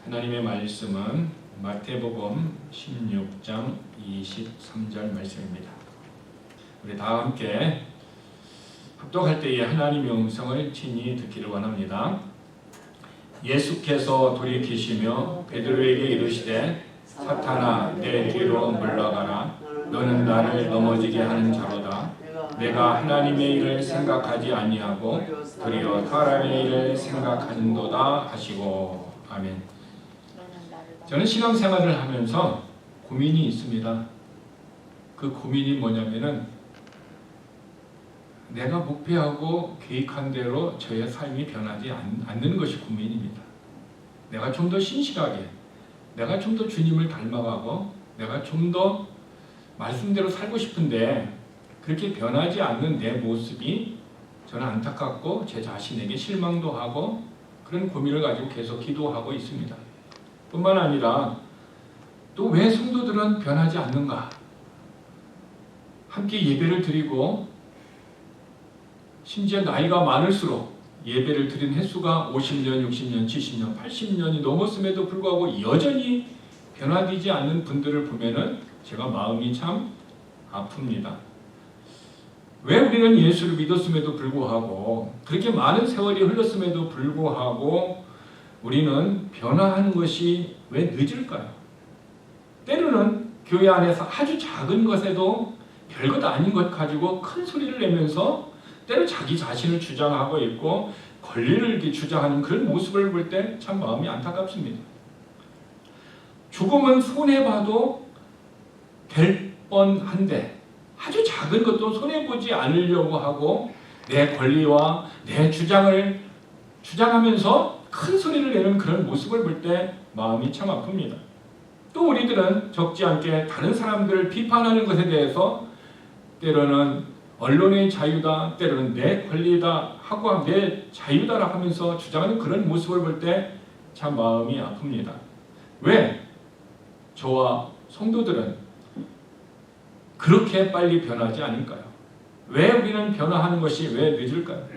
하나님의 말씀은 마태복음 16장 23절 말씀입니다. 우리 다 함께 합독할 때에 하나님의 음성을 친히 듣기를 원합니다. 예수께서 돌이키시며 베드로에게 이르시되 사탄아 내 뒤로 물러가라. 너는 나를 넘어지게 하는 자로다. 내가 하나님의 일을 생각하지 아니하고 도리어 사람의 일을 생각하는도다 하시고. 아멘. 저는 신앙생활을 하면서 고민이 있습니다. 그 고민이 뭐냐면은 내가 목표하고 계획한 대로 저의 삶이 변하지 않는 것이 고민입니다. 내가 좀 더 신실하게, 내가 좀 더 주님을 닮아가고, 내가 좀 더 말씀대로 살고 싶은데 그렇게 변하지 않는 내 모습이 저는 안타깝고 제 자신에게 실망도 하고 그런 고민을 가지고 계속 기도하고 있습니다. 뿐만 아니라 또 왜 성도들은 변하지 않는가? 함께 예배를 드리고 심지어 나이가 많을수록 예배를 드린 횟수가 50년, 60년, 70년, 80년이 넘었음에도 불구하고 여전히 변화되지 않는 분들을 보면은 제가 마음이 참 아픕니다. 왜 우리는 예수를 믿었음에도 불구하고 그렇게 많은 세월이 흘렀음에도 불구하고 우리는 변화하는 것이 왜 늦을까요? 때로는 교회 안에서 아주 작은 것에도 별것 아닌 것 가지고 큰 소리를 내면서 때로 자기 자신을 주장하고 있고 권리를 이렇게 주장하는 그런 모습을 볼 때 참 마음이 안타깝습니다. 죽음은 손해봐도 될 뻔한데 아주 작은 것도 손해보지 않으려고 하고 내 권리와 내 주장을 주장하면서 큰 소리를 내는 그런 모습을 볼 때 마음이 참 아픕니다. 또 우리들은 적지 않게 다른 사람들을 비판하는 것에 대해서 때로는 언론의 자유다, 때로는 내 권리다 하고 내 자유다라 하면서 주장하는 그런 모습을 볼 때 참 마음이 아픕니다. 왜 저와 성도들은 그렇게 빨리 변하지 않을까요? 왜 우리는 변화하는 것이 왜 늦을까요?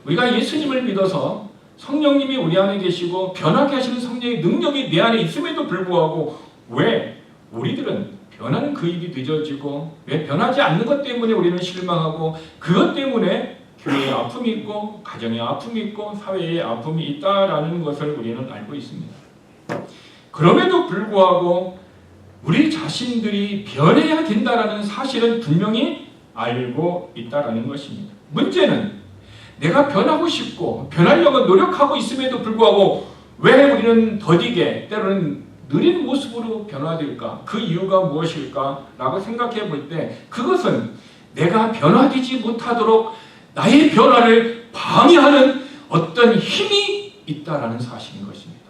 우리가 예수님을 믿어서 성령님이 우리 안에 계시고 변하게 하시는 성령의 능력이 내 안에 있음에도 불구하고 왜 우리들은 변하는 그 일이 늦어지고 왜 변하지 않는 것 때문에 우리는 실망하고 그것 때문에 교회에 아픔이 있고 가정에 아픔이 있고 사회에 아픔이 있다라는 것을 우리는 알고 있습니다. 그럼에도 불구하고 우리 자신들이 변해야 된다라는 사실은 분명히 알고 있다라는 것입니다. 문제는 내가 변하고 싶고 변하려고 노력하고 있음에도 불구하고 왜 우리는 더디게 때로는 느린 모습으로 변화될까? 그 이유가 무엇일까? 라고 생각해 볼 때 그것은 내가 변화되지 못하도록 나의 변화를 방해하는 어떤 힘이 있다라는 사실인 것입니다.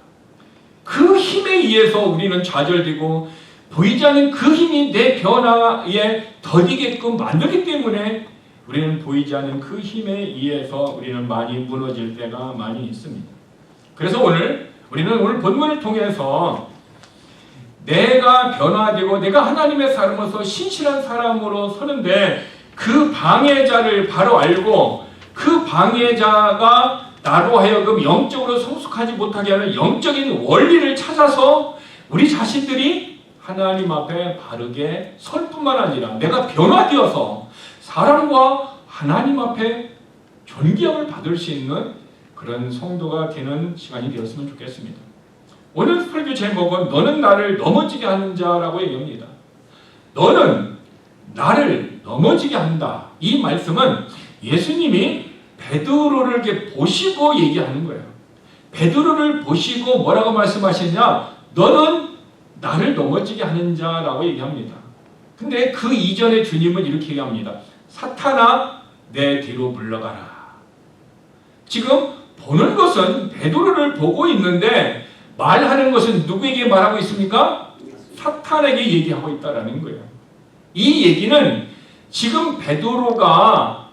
그 힘에 의해서 우리는 좌절되고 보이지 않는 그 힘이 내 변화에 더디게끔 만들기 때문에 우리는 보이지 않는 그 힘에 의해서 우리는 많이 무너질 때가 많이 있습니다. 그래서 우리는 오늘 본문을 통해서 내가 변화되고 내가 하나님의 사람으로서 신실한 사람으로 서는데 그 방해자를 바로 알고 그 방해자가 나로 하여금 영적으로 성숙하지 못하게 하는 영적인 원리를 찾아서 우리 자신들이 하나님 앞에 바르게 설 뿐만 아니라 내가 변화되어서 사람과 하나님 앞에 존귀함을 받을 수 있는 그런 성도가 되는 시간이 되었으면 좋겠습니다. 오늘 설교 제목은 너는 나를 넘어지게 하는 자라고 얘기합니다. 너는 나를 넘어지게 한다. 이 말씀은 예수님이 베드로를 이렇게 보시고 얘기하는 거예요. 베드로를 보시고 뭐라고 말씀하시냐? 너는 나를 넘어지게 하는 자라고 얘기합니다. 근데 그 이전에 주님은 이렇게 얘기합니다. 사탄아 내 뒤로 물러가라. 지금 보는 것은 베드로를 보고 있는데 말하는 것은 누구에게 말하고 있습니까? 사탄에게 얘기하고 있다라는 거예요. 이 얘기는 지금 베드로가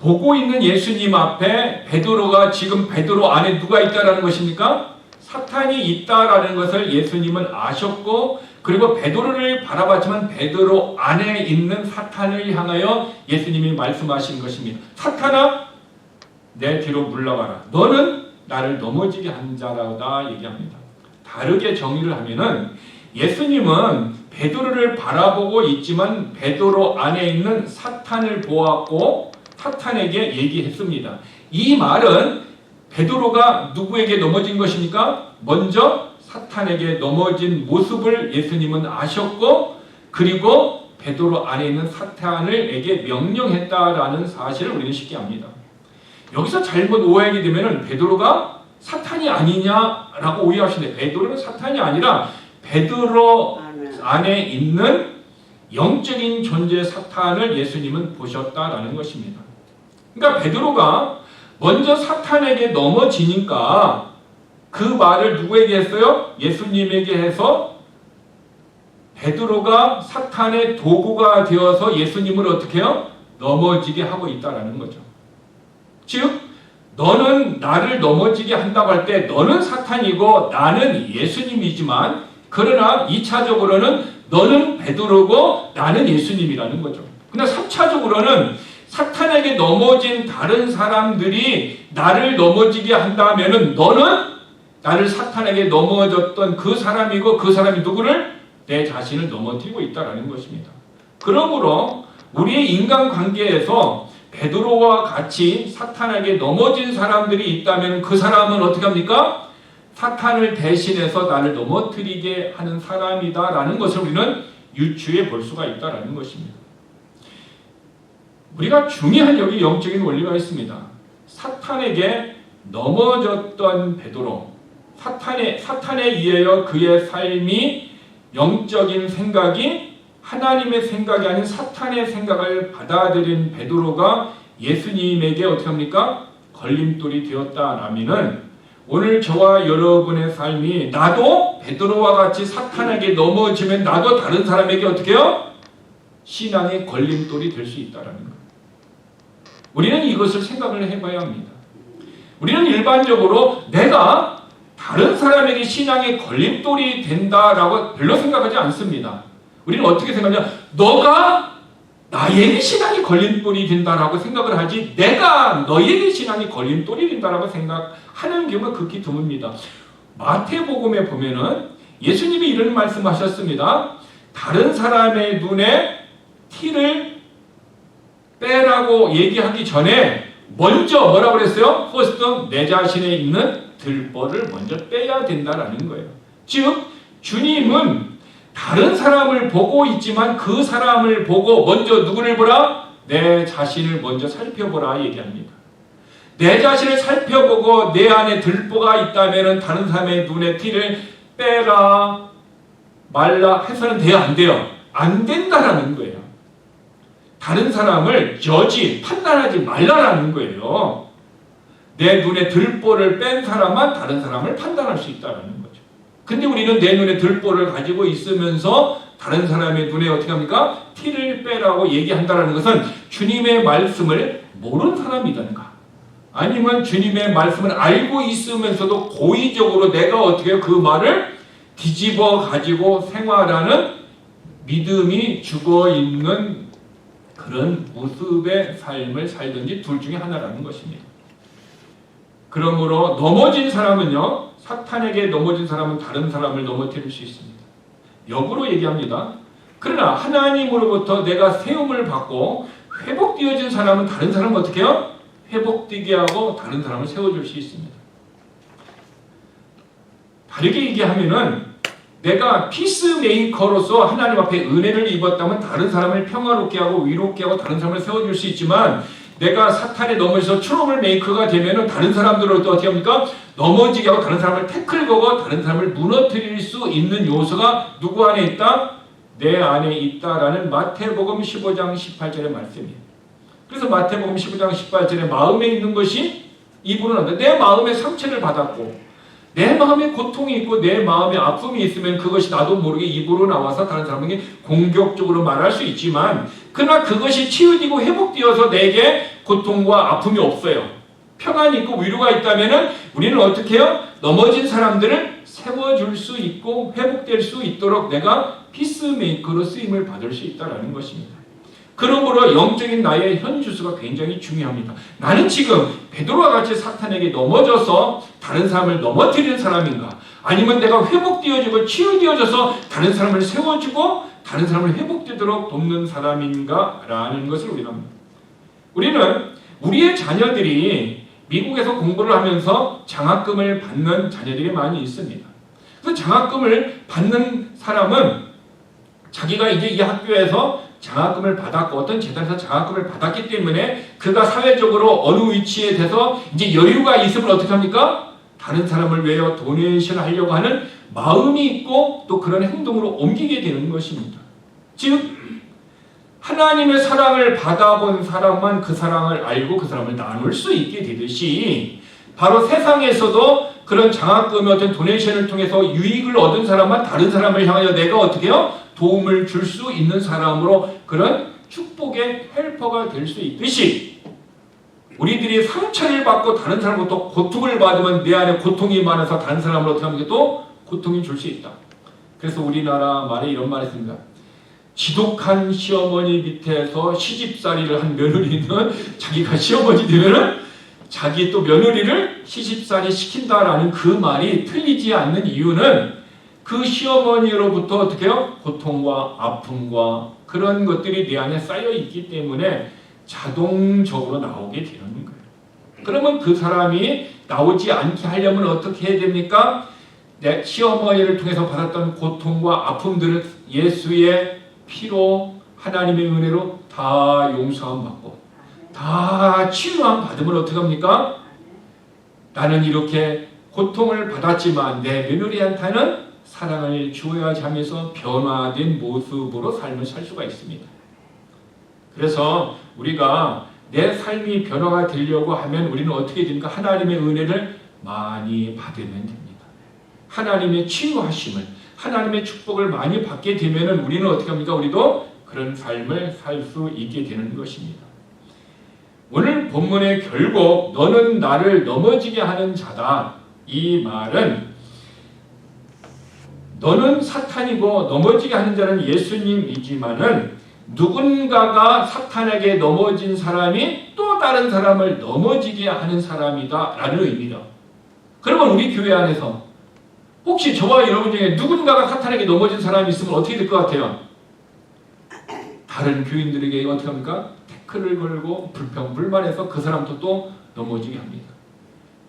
보고 있는 예수님 앞에 베드로가 지금 베드로 안에 누가 있다라는 것입니까? 사탄이 있다라는 것을 예수님은 아셨고 그리고 베드로를 바라봤지만 베드로 안에 있는 사탄을 향하여 예수님이 말씀하신 것입니다. 사탄아 내 뒤로 물러가라. 너는 나를 넘어지게 한 자라다 얘기합니다. 다르게 정의를 하면은 예수님은 베드로를 바라보고 있지만 베드로 안에 있는 사탄을 보았고 사탄에게 얘기했습니다. 이 말은 베드로가 누구에게 넘어진 것입니까? 먼저 사탄에게 넘어진 모습을 예수님은 아셨고 그리고 베드로 안에 있는 사탄에게 명령했다라는 사실을 우리는 쉽게 압니다. 여기서 잘못 오해하게 되면 베드로가 사탄이 아니냐라고 오해하시는데 베드로는 사탄이 아니라 베드로 안에 있는 영적인 존재 사탄을 예수님은 보셨다라는 것입니다. 그러니까 베드로가 먼저 사탄에게 넘어지니까 그 말을 누구에게 했어요? 예수님에게 해서 베드로가 사탄의 도구가 되어서 예수님을 어떻게 해요? 넘어지게 하고 있다라는 거죠. 즉 너는 나를 넘어지게 한다고 할 때 너는 사탄이고 나는 예수님이지만 그러나 2차적으로는 너는 베드로고 나는 예수님이라는 거죠. 그러나 3차적으로는 사탄에게 넘어진 다른 사람들이 나를 넘어지게 한다면은 너는 나를 사탄에게 넘어졌던 그 사람이고 그 사람이 누구를? 내 자신을 넘어뜨리고 있다는 것입니다. 그러므로 우리의 인간관계에서 베드로와 같이 사탄에게 넘어진 사람들이 있다면 그 사람은 어떻게 합니까? 사탄을 대신해서 나를 넘어뜨리게 하는 사람이다라는 것을 우리는 유추해 볼 수가 있다는 것입니다. 우리가 중요한 여기 영적인 원리가 있습니다. 사탄에게 넘어졌던 베드로, 사탄에 의하여 그의 삶이 영적인 생각이 하나님의 생각이 아닌 사탄의 생각을 받아들인 베드로가 예수님에게 어떻게 합니까? 걸림돌이 되었다라면은 오늘 저와 여러분의 삶이 나도 베드로와 같이 사탄에게 넘어지면 나도 다른 사람에게 어떻게 해요? 신앙의 걸림돌이 될 수 있다는 것. 우리는 이것을 생각을 해봐야 합니다. 우리는 일반적으로 내가 다른 사람에게 신앙의 걸림돌이 된다라고 별로 생각하지 않습니다. 우리는 어떻게 생각하냐? 너가 나에게 신앙이 걸림돌이 된다라고 생각을 하지 내가 너에게 신앙이 걸림돌이 된다라고 생각하는 경우가 극히 드뭅니다. 마태복음에 보면은 예수님이 이런 말씀하셨습니다. 다른 사람의 눈에 티를 빼라고 얘기하기 전에 먼저 뭐라고 그랬어요? first 내 자신에 있는 들보를 먼저 빼야 된다라는 거예요. 즉 주님은 다른 사람을 보고 있지만 그 사람을 보고 먼저 누구를 보라? 내 자신을 먼저 살펴보라 얘기합니다. 내 자신을 살펴보고 내 안에 들보가 있다면 다른 사람의 눈에 티를 빼라 말라 해서는 돼요? 안 돼요? 안 된다라는 거예요. 다른 사람을 판단하지 말라라는 거예요. 내 눈에 들보를 뺀 사람만 다른 사람을 판단할 수 있다는 거죠. 근데 우리는 내 눈에 들보를 가지고 있으면서 다른 사람의 눈에 어떻게 합니까? 티를 빼라고 얘기한다는 것은 주님의 말씀을 모르는 사람이든가 아니면 주님의 말씀을 알고 있으면서도 고의적으로 내가 어떻게 그 말을 뒤집어 가지고 생활하는 믿음이 죽어있는 그런 모습의 삶을 살든지 둘 중에 하나라는 것입니다. 그러므로 넘어진 사람은요, 사탄에게 넘어진 사람은 다른 사람을 넘어뜨릴 수 있습니다. 역으로 얘기합니다. 그러나 하나님으로부터 내가 세움을 받고 회복되어진 사람은 다른 사람을 어떻게 해요? 회복되게 하고 다른 사람을 세워줄 수 있습니다. 다르게 얘기하면은 내가 피스메이커로서 하나님 앞에 은혜를 입었다면 다른 사람을 평화롭게 하고 위롭게 하고 다른 사람을 세워줄 수 있지만 내가 사탄에 넘어져서 트러블 메이커가 되면은 다른 사람들을 또 어떻게 합니까? 넘어지게 하고 다른 사람을 태클 거고 다른 사람을 무너뜨릴 수 있는 요소가 누구 안에 있다? 내 안에 있다라는 마태복음 15장 18절의 말씀이에요. 그래서 마태복음 15장 18절에 마음에 있는 것이 입으로 나온다. 내 마음에 상처를 받았고 내 마음에 고통이 있고 내 마음에 아픔이 있으면 그것이 나도 모르게 입으로 나와서 다른 사람에게 공격적으로 말할 수 있지만 그러나 그것이 치유되고 회복되어서 내게 고통과 아픔이 없어요. 평안이 있고 위로가 있다면 우리는 어떻게 해요? 넘어진 사람들을 세워줄 수 있고 회복될 수 있도록 내가 피스메이커로 쓰임을 받을 수 있다는 것입니다. 그러므로 영적인 나의 현주소가 굉장히 중요합니다. 나는 지금 베드로와 같이 사탄에게 넘어져서 다른 사람을 넘어뜨리는 사람인가? 아니면 내가 회복되어지고 치유되어져서 다른 사람을 세워주고 다른 사람을 회복되도록 돕는 사람인가? 라는 것을 우리는 우리의 자녀들이 미국에서 공부를 하면서 장학금을 받는 자녀들이 많이 있습니다. 그 장학금을 받는 사람은 자기가 이제 이 학교에서 장학금을 받았고 어떤 재단에서 장학금을 받았기 때문에 그가 사회적으로 어느 위치에 대해서 이제 여유가 있으면 어떻게 합니까? 다른 사람을 위하여 도네이션 하려고 하는 마음이 있고 또 그런 행동으로 옮기게 되는 것입니다. 즉 하나님의 사랑을 받아본 사람만 그 사랑을 알고 그 사람을 나눌 수 있게 되듯이 바로 세상에서도 그런 장학금의 어떤 도네이션을 통해서 유익을 얻은 사람만 다른 사람을 향하여 내가 어떻게 해요? 도움을 줄 수 있는 사람으로 그런 축복의 헬퍼가 될 수 있듯이 우리들이 상처를 받고 다른 사람으로부터 고통을 받으면 내 안에 고통이 많아서 다른 사람을 어떻게 하면 또 고통이 줄 수 있다. 그래서 우리나라 말에 이런 말이 있습니다. 지독한 시어머니 밑에서 시집살이를 한 며느리는 자기가 시어머니 되면은 자기 또 며느리를 시집살이 시킨다라는 그 말이 틀리지 않는 이유는 그 시어머니로부터 어떻게 해요? 고통과 아픔과 그런 것들이 내 안에 쌓여 있기 때문에 자동적으로 나오게 되는 거예요. 그러면 그 사람이 나오지 않게 하려면 어떻게 해야 됩니까? 내 시어머니를 통해서 받았던 고통과 아픔들을 예수의 피로 하나님의 은혜로 다 용서함 받고 다 치유함 받으면 어떻게 합니까? 나는 이렇게 고통을 받았지만 내 며느리한테는 사랑을 주어야지 하면서 변화된 모습으로 삶을 살 수가 있습니다. 그래서 우리가 내 삶이 변화가 되려고 하면 우리는 어떻게 됩니까? 하나님의 은혜를 많이 받으면 됩니다. 하나님의 치유하심을 하나님의 축복을 많이 받게 되면 우리는 어떻게 합니까? 우리도 그런 삶을 살 수 있게 되는 것입니다. 오늘 본문의 결국 너는 나를 넘어지게 하는 자다. 이 말은 너는 사탄이고 넘어지게 하는 자는 예수님이지만은 누군가가 사탄에게 넘어진 사람이 또 다른 사람을 넘어지게 하는 사람이다 라는 의미다. 그러면 우리 교회 안에서 혹시 저와 여러분 중에 누군가가 사탄에게 넘어진 사람이 있으면 어떻게 될 것 같아요? 다른 교인들에게 어떻게 합니까? 태클을 걸고 불평불만해서 그 사람도 또 넘어지게 합니다.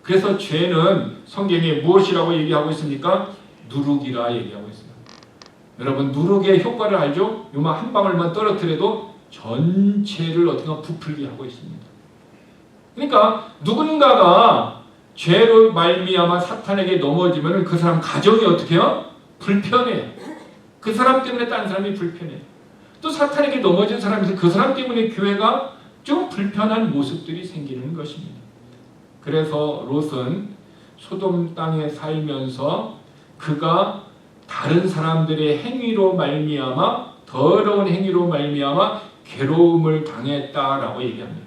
그래서 죄는 성경에 무엇이라고 얘기하고 있습니까? 누룩이라 얘기하고 있습니다. 여러분 누룩의 효과를 알죠? 요만 한 방울만 떨어뜨려도 전체를 어떻게 보면 부풀게 하고 있습니다. 그러니까 누군가가 죄로 말미암아 사탄에게 넘어지면 그 사람 가정이 어떻게 해요? 불편해요. 그 사람 때문에 다른 사람이 불편해요. 또 사탄에게 넘어진 사람에서 그 사람 때문에 교회가 좀 불편한 모습들이 생기는 것입니다. 그래서 롯은 소돔 땅에 살면서 그가 다른 사람들의 행위로 말미암아 더러운 행위로 말미암아 괴로움을 당했다라고 얘기합니다.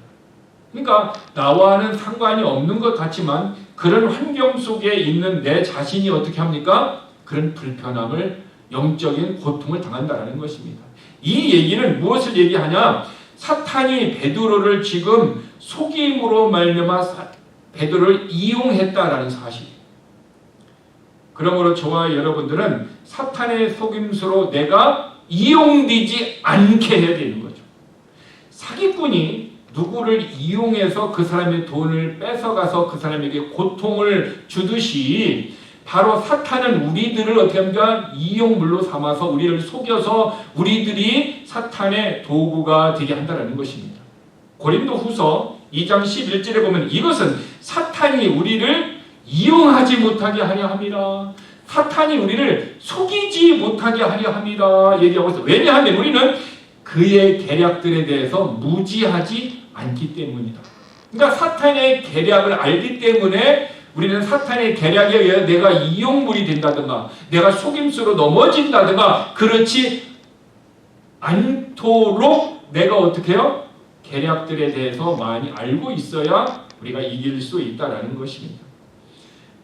그러니까 나와는 상관이 없는 것 같지만 그런 환경 속에 있는 내 자신이 어떻게 합니까? 그런 불편함을 영적인 고통을 당한다는 것입니다. 이 얘기는 무엇을 얘기하냐? 사탄이 베드로를 지금 속임으로 말미암아 베드로를 이용했다라는 사실이에요. 그러므로 저와 여러분들은 사탄의 속임수로 내가 이용되지 않게 해야 되는 거죠. 사기꾼이 누구를 이용해서 그 사람의 돈을 뺏어가서 그 사람에게 고통을 주듯이 바로 사탄은 우리들을 어떻게 합니까? 이용물로 삼아서 우리를 속여서 우리들이 사탄의 도구가 되게 한다는 것입니다. 고린도후서 2장 11절에 보면 이것은 사탄이 우리를 이용하지 못하게 하려 함이라. 사탄이 우리를 속이지 못하게 하려 함이라 얘기하고 있어요. 왜냐하면 우리는 그의 계략들에 대해서 무지하지 않기 때문이다. 그러니까 사탄의 계략을 알기 때문에 우리는 사탄의 계략에 의해 내가 이용물이 된다든가 내가 속임수로 넘어진다든가 그렇지 않도록 내가 어떻게 해요? 계략들에 대해서 많이 알고 있어야 우리가 이길 수 있다는 것입니다.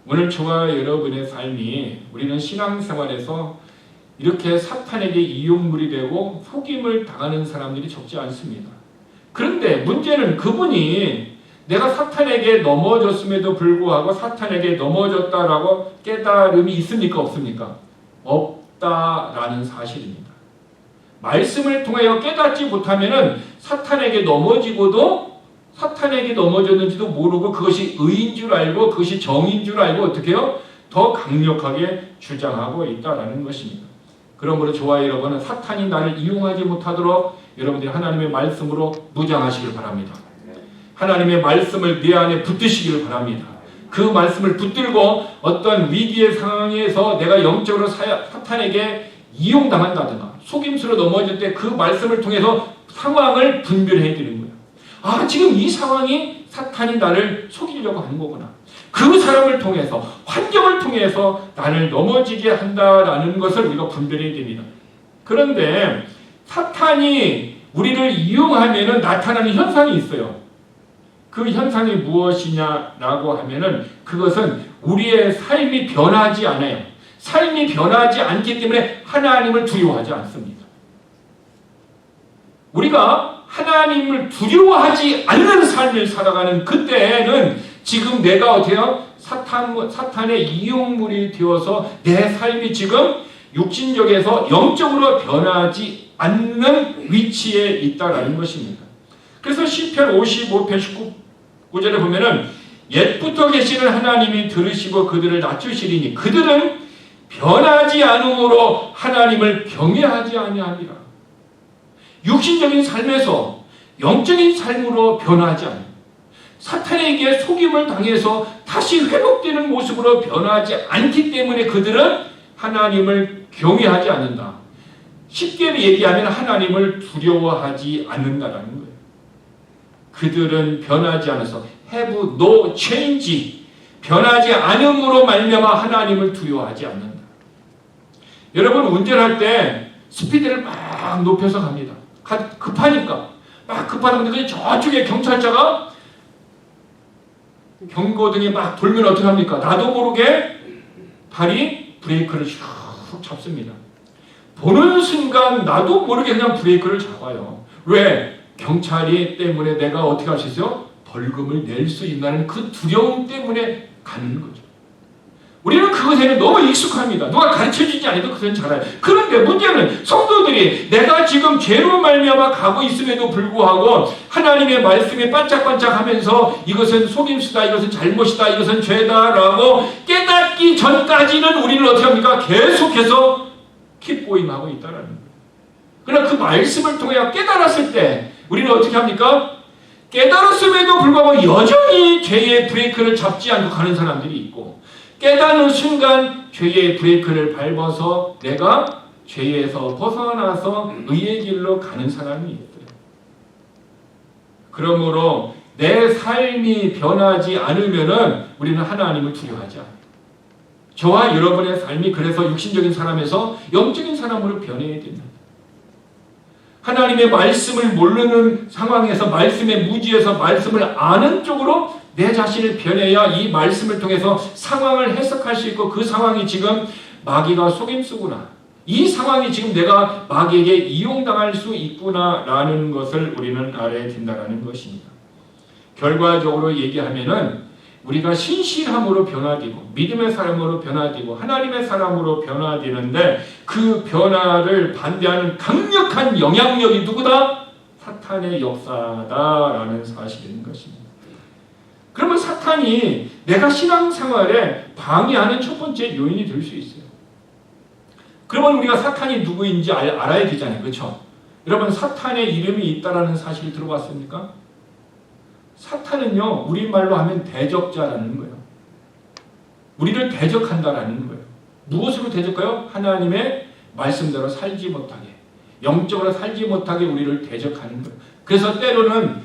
오늘 저와 여러분의 삶이 우리는 신앙생활에서 이렇게 사탄에게 이용물이 되고 속임을 당하는 사람들이 적지 않습니다. 그런데 문제는 그분이 내가 사탄에게 넘어졌음에도 불구하고 사탄에게 넘어졌다라고 깨달음이 있습니까? 없습니까? 없다라는 사실입니다. 말씀을 통하여 깨닫지 못하면은 사탄에게 넘어졌는지도 모르고 그것이 의인 줄 알고 그것이 정인 줄 알고 어떻게 해요? 더 강력하게 주장하고 있다라는 것입니다. 그러므로 저와 여러분은 사탄이 나를 이용하지 못하도록 여러분들이 하나님의 말씀으로 무장하시길 바랍니다. 하나님의 말씀을 내 안에 붙드시기를 바랍니다. 그 말씀을 붙들고 어떤 위기의 상황에서 내가 영적으로 사탄에게 이용당한다든가 속임수로 넘어질 때 그 말씀을 통해서 상황을 분별해야 되는 거예요. 아, 지금 이 상황이 사탄이 나를 속이려고 하는 거구나. 그 사람을 통해서, 환경을 통해서 나를 넘어지게 한다라는 것을 우리가 분별해야 됩니다. 그런데 사탄이 우리를 이용하면 나타나는 현상이 있어요. 그 현상이 무엇이냐라고 하면은 그것은 우리의 삶이 변하지 않아요. 삶이 변하지 않기 때문에 하나님을 두려워하지 않습니다. 우리가 하나님을 두려워하지 않는 삶을 살아가는 그때는 지금 내가 어때요? 사탄의 이용물이 되어서 내 삶이 지금 육신적에서 영적으로 변하지 않는 위치에 있다라는 것입니다. 그래서 시편 55편 19절에 보면은 옛부터 계시는 하나님이 들으시고 그들을 낮추시리니 그들은 변하지 않음으로 하나님을 경외하지 아니하리라. 육신적인 삶에서 영적인 삶으로 변하지 않아요. 사탄에게 속임을 당해서 다시 회복되는 모습으로 변하지 않기 때문에 그들은 하나님을 경외하지 않는다. 쉽게 얘기하면 하나님을 두려워하지 않는다라는 거예요. 그들은 변하지 않아서 have no change, 변하지 않음으로 말미암아 하나님을 두려워하지 않는다. 여러분 운전할 때 스피드를 막 높여서 갑니다. 급하니까 막 급하다 보니까 저쪽에 경찰차가 경고등이 막 돌면 어떻게 합니까? 나도 모르게 발이 브레이크를 슉 잡습니다. 보는 순간 나도 모르게 그냥 브레이크를 잡아요. 왜? 경찰이 때문에 내가 어떻게 할 수 있어요? 벌금을 낼 수 있다는 그 두려움 때문에 가는 거죠. 우리는 그것에는 너무 익숙합니다. 누가 가르쳐주지 않아도 그것은 잘 알아요. 그런데 문제는 성도들이 내가 지금 죄로 말미암아 가고 있음에도 불구하고 하나님의 말씀이 반짝반짝하면서 이것은 속임수다, 이것은 잘못이다, 이것은 죄다라고 깨닫기 전까지는 우리는 어떻게 합니까? 계속해서 킵고임하고 있다는 거예요. 그러나 그 말씀을 통해 깨달았을 때 우리는 어떻게 합니까? 깨달았음에도 불구하고 여전히 죄의 브레이크를 잡지 않고 가는 사람들이 있고 깨닫는 순간 죄의 브레이크를 밟아서 내가 죄에서 벗어나서 의의 길로 가는 사람이 있어요. 그러므로 내 삶이 변하지 않으면은 우리는 하나님을 두려워하지 않아요. 저와 여러분의 삶이 그래서 육신적인 사람에서 영적인 사람으로 변해야 됩니다. 하나님의 말씀을 모르는 상황에서 말씀의 무지에서 말씀을 아는 쪽으로 내 자신을 변해야 이 말씀을 통해서 상황을 해석할 수 있고 그 상황이 지금 마귀가 속임수구나. 이 상황이 지금 내가 마귀에게 이용당할 수 있구나라는 것을 우리는 알아야 된다는 것입니다. 결과적으로 얘기하면은 우리가 신실함으로 변화되고 믿음의 사람으로 변화되고 하나님의 사람으로 변화되는데 그 변화를 반대하는 강력한 영향력이 누구다? 사탄의 역사다라는 사실인 것입니다. 그러면 사탄이 내가 신앙생활에 방해하는 첫 번째 요인이 될 수 있어요. 그러면 우리가 사탄이 누구인지 알아야 되잖아요. 그렇죠? 여러분 사탄의 이름이 있다라는 사실 들어봤습니까? 사탄은요, 우리말로 하면 대적자라는 거예요. 우리를 대적한다라는 거예요. 무엇으로 대적해요? 하나님의 말씀대로 살지 못하게, 영적으로 살지 못하게 우리를 대적하는 거예요. 그래서 때로는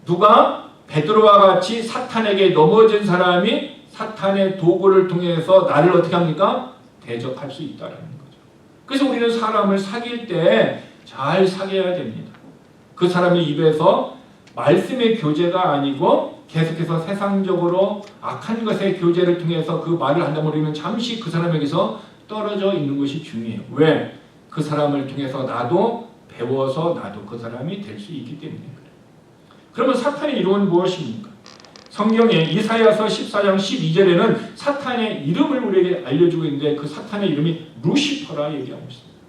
누가 베드로와 같이 사탄에게 넘어진 사람이 사탄의 도구를 통해서 나를 어떻게 합니까? 대적할 수 있다는 거죠. 그래서 우리는 사람을 사귈 때 잘 사귀어야 됩니다. 그 사람의 입에서 말씀의 교제가 아니고 계속해서 세상적으로 악한 것의 교제를 통해서 그 말을 한다면 우리는 잠시 그 사람에게서 떨어져 있는 것이 중요해요. 왜? 그 사람을 통해서 나도 배워서 나도 그 사람이 될 수 있기 때문에 그래요. 그러면 사탄의 이론은 무엇입니까? 성경에 이사야서 14장 12절에는 사탄의 이름을 우리에게 알려주고 있는데 그 사탄의 이름이 루시퍼라 얘기하고 있습니다.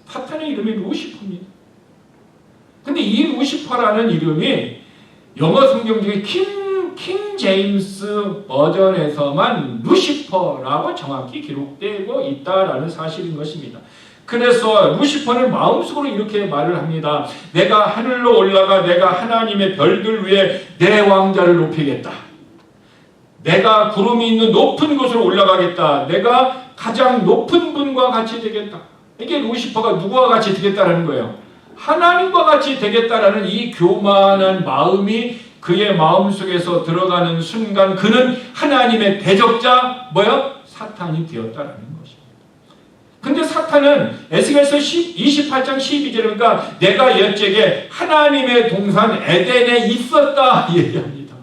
사탄의 이름이 루시퍼입니다. 근데 이 루시퍼라는 이름이 영어 성경 중에 킹 제임스 버전에서만 루시퍼라고 정확히 기록되고 있다라는 사실인 것입니다. 그래서 루시퍼는 마음속으로 이렇게 말을 합니다. 내가 하늘로 올라가 내가 하나님의 별들 위에 내 왕자를 높이겠다. 내가 구름이 있는 높은 곳으로 올라가겠다. 내가 가장 높은 분과 같이 되겠다. 이게 루시퍼가 누구와 같이 되겠다라는 거예요. 하나님과 같이 되겠다라는 이 교만한 마음이 그의 마음속에서 들어가는 순간 그는 하나님의 대적자 사탄이 되었다라는 것입니다. 근데 사탄은 에스겔서 28장 12절에 보니까 내가 옛적에 하나님의 동산 에덴에 있었다 얘기합니다.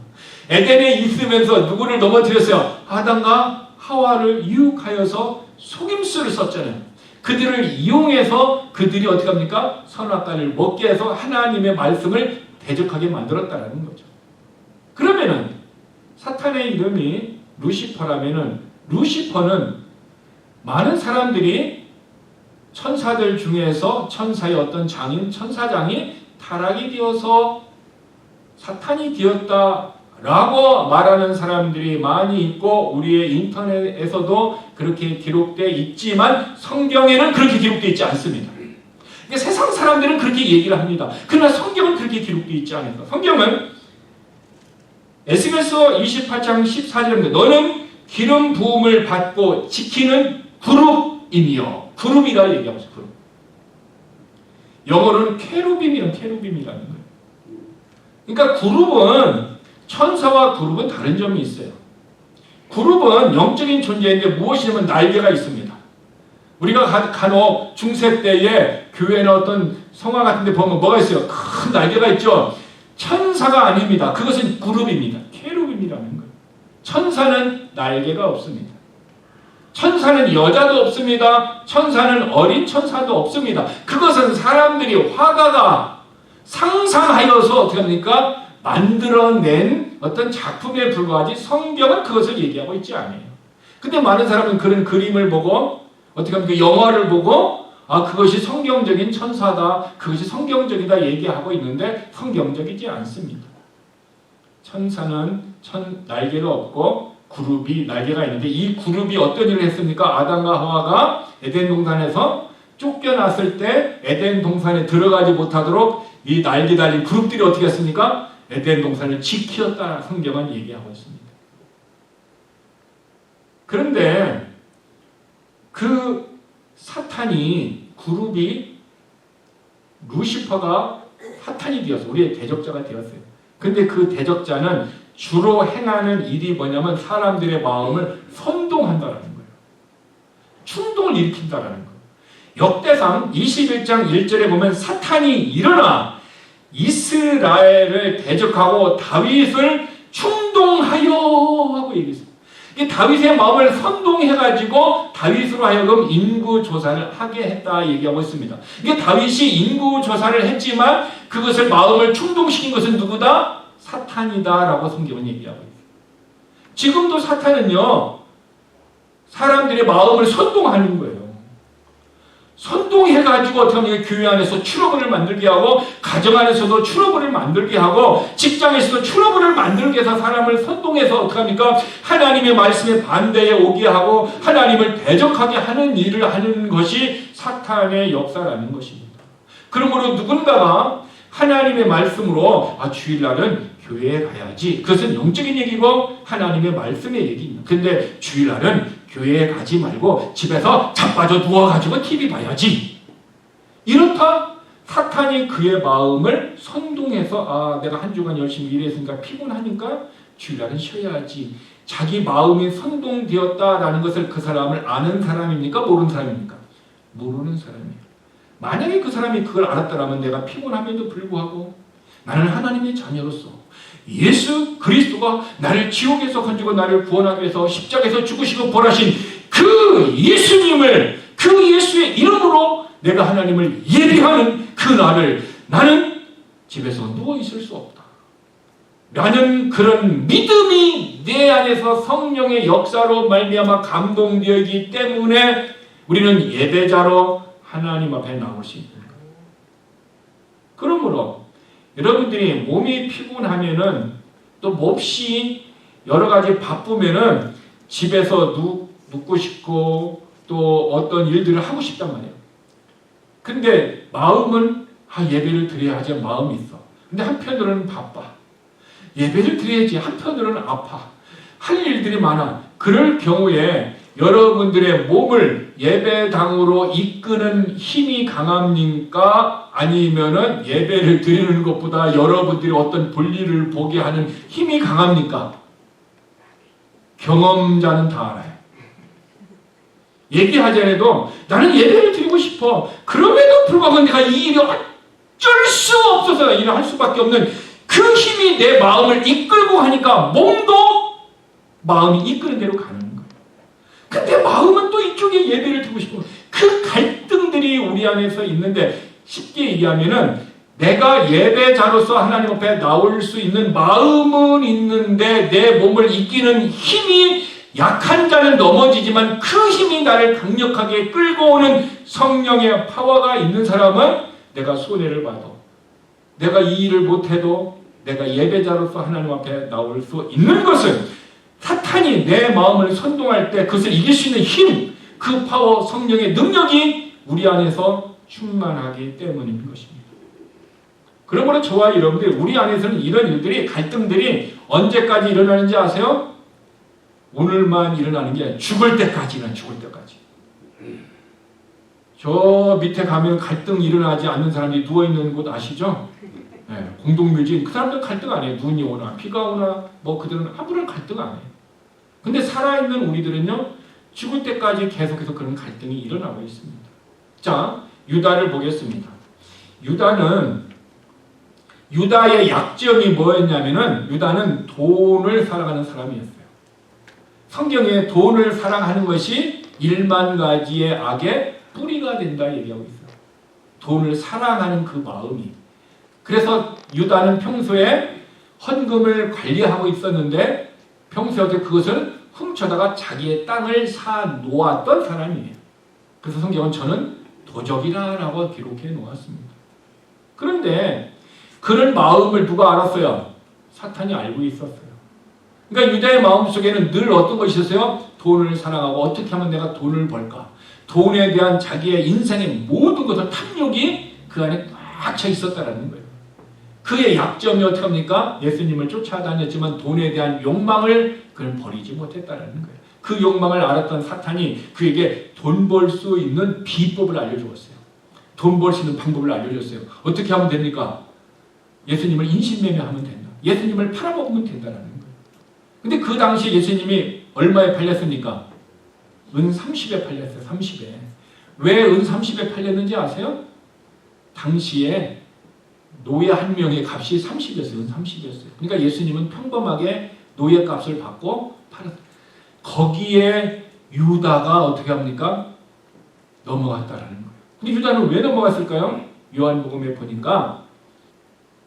에덴에 있으면서 누구를 넘어뜨렸어요? 아담과 하와를 유혹하여서 속임수를 썼잖아요. 그들을 이용해서 그들이 어떻게 합니까? 선악과를 먹게 해서 하나님의 말씀을 대적하게 만들었다는 거죠. 그러면은 사탄의 이름이 루시퍼라면은 루시퍼는 많은 사람들이 천사들 중에서 천사의 어떤 장인, 천사장이 타락이 되어서 사탄이 되었다라고 말하는 사람들이 많이 있고 우리의 인터넷에서도 그렇게 기록되어 있지만 성경에는 그렇게 기록되어 있지 않습니다. 세상 사람들은 그렇게 얘기를 합니다. 그러나 성경은 그렇게 기록되어 있지 않습니다. 성경은 에스겔서 28장 14절입니다. 너는 기름 부음을 받고 지키는 그룹이며 그룹이라 얘기하고 있어요. 그룹. 영어로는 케루빔이라는 거예요. 그러니까 그룹은 천사와 그룹은 다른 점이 있어요. 그룹은 영적인 존재인데 무엇이냐면 날개가 있습니다. 우리가 간혹 중세 때에 교회나 어떤 성화 같은 데 보면 뭐가 있어요? 큰 날개가 있죠. 천사가 아닙니다. 그것은 그룹입니다. 케루빔이라는 거예요. 천사는 날개가 없습니다. 천사는 여자도 없습니다. 천사는 어린 천사도 없습니다. 그것은 사람들이 화가가 상상하여서 어떻게 합니까? 만들어낸 어떤 작품에 불과하지 성경은 그것을 얘기하고 있지 않아요. 근데 많은 사람은 그런 그림을 보고 어떻게 합니까? 영화를 보고 그것이 성경적인 천사다. 그것이 성경적이다 얘기하고 있는데 성경적이지 않습니다. 천사는 날개가 없고 그룹이 날개가 있는데 이 그룹이 어떤 일을 했습니까? 아담과 하와가 에덴 동산에서 쫓겨났을 때 에덴 동산에 들어가지 못하도록 이 날개 달린 그룹들이 어떻게 했습니까? 에덴 동산을 지켰다 성경은 얘기하고 있습니다. 그런데 그 사탄이 그룹이 루시퍼가 사탄이 되었어요. 우리의 대적자가 되었어요. 근데 그 대적자는 주로 행하는 일이 뭐냐면 사람들의 마음을 선동한다라는 거예요. 충동을 일으킨다라는 거예요. 역대상 21장 1절에 보면 사탄이 일어나 이스라엘을 대적하고 다윗을 충동하여 하고 얘기했어요. 이 다윗의 마음을 선동해가지고 다윗으로 하여금 인구조사를 하게 했다 얘기하고 있습니다. 이게 다윗이 인구조사를 했지만 그것을 마음을 충동시킨 것은 누구다? 사탄이다라고 성경은 얘기하고 있어요. 지금도 사탄은요 사람들의 마음을 선동하는 거예요. 선동해가지고 어떻게 하면 교회 안에서 트러블을 만들게 하고 가정 안에서도 트러블을 만들게 하고 직장에서도 트러블을 만들게 해서 사람을 선동해서 어떻게 합니까? 하나님의 말씀에 반대에 오게 하고 하나님을 대적하게 하는 일을 하는 것이 사탄의 역사라는 것입니다. 그러므로 누군가가 하나님의 말씀으로 주일날은 교회에 가야지. 그것은 영적인 얘기고 하나님의 말씀의 얘기입니다. 근데 주일날은 교회에 가지 말고 집에서 자빠져 누워가지고 TV 봐야지. 이렇다 사탄이 그의 마음을 선동해서 내가 한 주간 열심히 일했으니까 피곤하니까 주일날은 쉬어야지. 자기 마음이 선동되었다라는 것을 그 사람을 아는 사람입니까? 모르는 사람입니까? 모르는 사람이에요. 만약에 그 사람이 그걸 알았더라면 내가 피곤함에도 불구하고 나는 하나님의 자녀로서 예수 그리스도가 나를 지옥에서 건지고 나를 구원하기 위해서 십자가에서 죽으시고 벌하신 그 예수님을 그 예수의 이름으로 내가 하나님을 예배하는 그 날을 나는 집에서 누워 있을 수 없다. 라는 그런 믿음이 내 안에서 성령의 역사로 말미암아 감동되었기 때문에 우리는 예배자로 하나님 앞에 나올 수 있는 거예요. 그러므로 여러분들이 몸이 피곤하면은 또 몹시 여러 가지 바쁘면은 집에서 눕고 싶고 또 어떤 일들을 하고 싶단 말이에요. 근데 마음은 예배를 드려야 하지 마음이 있어. 근데 한편으로는 바빠. 예배를 드려야지 한편으로는 아파. 할 일들이 많아. 그럴 경우에 여러분들의 몸을 예배당으로 이끄는 힘이 강합니까? 아니면은 예배를 드리는 것보다 여러분들이 어떤 볼일을 보게 하는 힘이 강합니까? 경험자는 다 알아요. 얘기하지 않아도 나는 예배를 드리고 싶어. 그럼에도 불구하고 내가 이 일이 어쩔 수 없어서 일을 할 수밖에 없는 그 힘이 내 마음을 이끌고 하니까 몸도 마음이 이끄는 대로 가는 거예요. 근데 마음은 또 이쪽에 예배를 드리고 싶어. 그 갈등들이 우리 안에서 있는데 쉽게 얘기하면은 내가 예배자로서 하나님 앞에 나올 수 있는 마음은 있는데 내 몸을 이끄는 힘이 약한 자는 넘어지지만 그 힘이 나를 강력하게 끌고 오는 성령의 파워가 있는 사람은 내가 손해를 봐도 내가 이 일을 못해도 내가 예배자로서 하나님 앞에 나올 수 있는 것은 사탄이 내 마음을 선동할 때 그것을 이길 수 있는 힘, 그 파워, 성령의 능력이 우리 안에서 충만하기 때문인 것입니다. 그러므로 저와 여러분들 우리 안에서는 이런 일들이 갈등들이 언제까지 일어나는지 아세요? 오늘만 일어나는 게 죽을 때까지나 죽을 때까지. 저 밑에 가면 갈등 일어나지 않는 사람이 누워있는 곳 아시죠? 네, 공동묘지 그 사람들은 갈등 안 해요. 눈이 오나 비가 오나 뭐 그들은 아무런 갈등 안 해요. 근데 살아있는 우리들은요 죽을 때까지 계속해서 그런 갈등이 일어나고 있습니다. 자, 유다를 보겠습니다. 유다의 약점이 뭐였냐면은 유다는 돈을 사랑하는 사람이었어요. 성경에 돈을 사랑하는 것이 1만 가지의 악의 뿌리가 된다 얘기하고 있어요. 돈을 사랑하는 그 마음이. 그래서 유다는 평소에 헌금을 관리하고 있었는데 평소에 그것을 훔쳐다가 자기의 땅을 사 놓았던 사람이에요. 그래서 성경은 저는 도적이라고 기록해 놓았습니다. 그런데 그런 마음을 누가 알았어요? 사탄이 알고 있었어요. 그러니까 유다의 마음속에는 늘 어떤 것이 있었어요? 돈을 사랑하고 어떻게 하면 내가 돈을 벌까? 돈에 대한 자기의 인생의 모든 것을 탐욕이 그 안에 꽉 차 있었다는 거예요. 그의 약점이 어떻게 합니까? 예수님을 쫓아다녔지만 돈에 대한 욕망을 그를 버리지 못했다는 거예요. 그 욕망을 알았던 사탄이 그에게 돈 벌 수 있는 비법을 알려주었어요. 돈 벌 수 있는 방법을 알려줬어요. 어떻게 하면 됩니까? 예수님을 인신매매하면 된다. 예수님을 팔아먹으면 된다는 거예요. 근데 그 당시에 예수님이 얼마에 팔렸습니까? 은 30에 팔렸어요. 30에. 왜 은 30에 팔렸는지 아세요? 당시에 노예 한 명의 값이 30이었어요. 은 30이었어요. 그러니까 예수님은 평범하게 노예 값을 받고 팔았어요. 거기에 유다가 어떻게 합니까? 넘어갔다라는 거예요. 근데 유다는 왜 넘어갔을까요? 요한복음에 보니까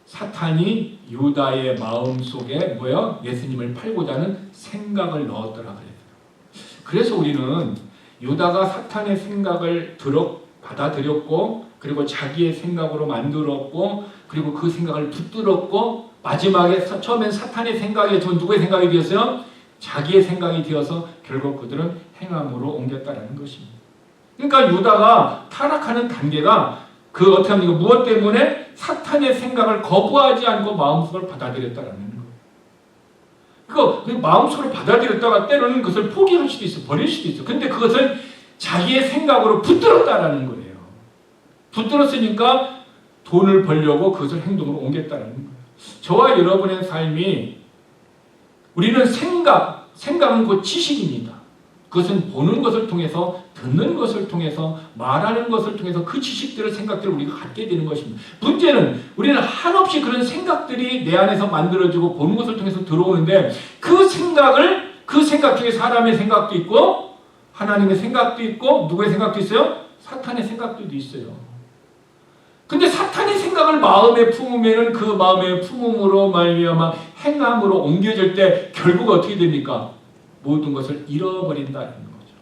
사탄이 유다의 마음속에 뭐예요? 예수님을 팔고자 하는 생각을 넣었더라 그래요. 그래서 우리는 유다가 사탄의 생각을 받아들였고 그리고 자기의 생각으로 만들었고 그리고 그 생각을 붙들었고 마지막에 처음엔 사탄의 생각이 누구의 생각이 되었어요? 자기의 생각이 되어서 결국 그들은 행함으로 옮겼다는 것입니다. 그러니까 유다가 타락하는 단계가 그 어떻게 합니까? 무엇 때문에? 사탄의 생각을 거부하지 않고 마음속으로 받아들였다는 거예요. 그 마음속으로 받아들였다가 때로는 그것을 포기할 수도 있어, 버릴 수도 있어. 근데 그것을 자기의 생각으로 붙들었다는 거예요. 붙들었으니까 돈을 벌려고 그것을 행동으로 옮겼다는 거예요. 저와 여러분의 삶이 우리는 생각은 곧 지식입니다. 그것은 보는 것을 통해서 듣는 것을 통해서 말하는 것을 통해서 그 지식들을 생각들을 우리가 갖게 되는 것입니다. 문제는 우리는 한없이 그런 생각들이 내 안에서 만들어지고 보는 것을 통해서 들어오는데 그 생각 중에 사람의 생각도 있고 하나님의 생각도 있고 누구의 생각도 있어요? 사탄의 생각들도 있어요. 근데 사탄의 생각을 마음에 품으면은 그 마음의 품음으로 말미암아 행함으로 옮겨질 때 결국 어떻게 됩니까? 모든 것을 잃어버린다는 거죠.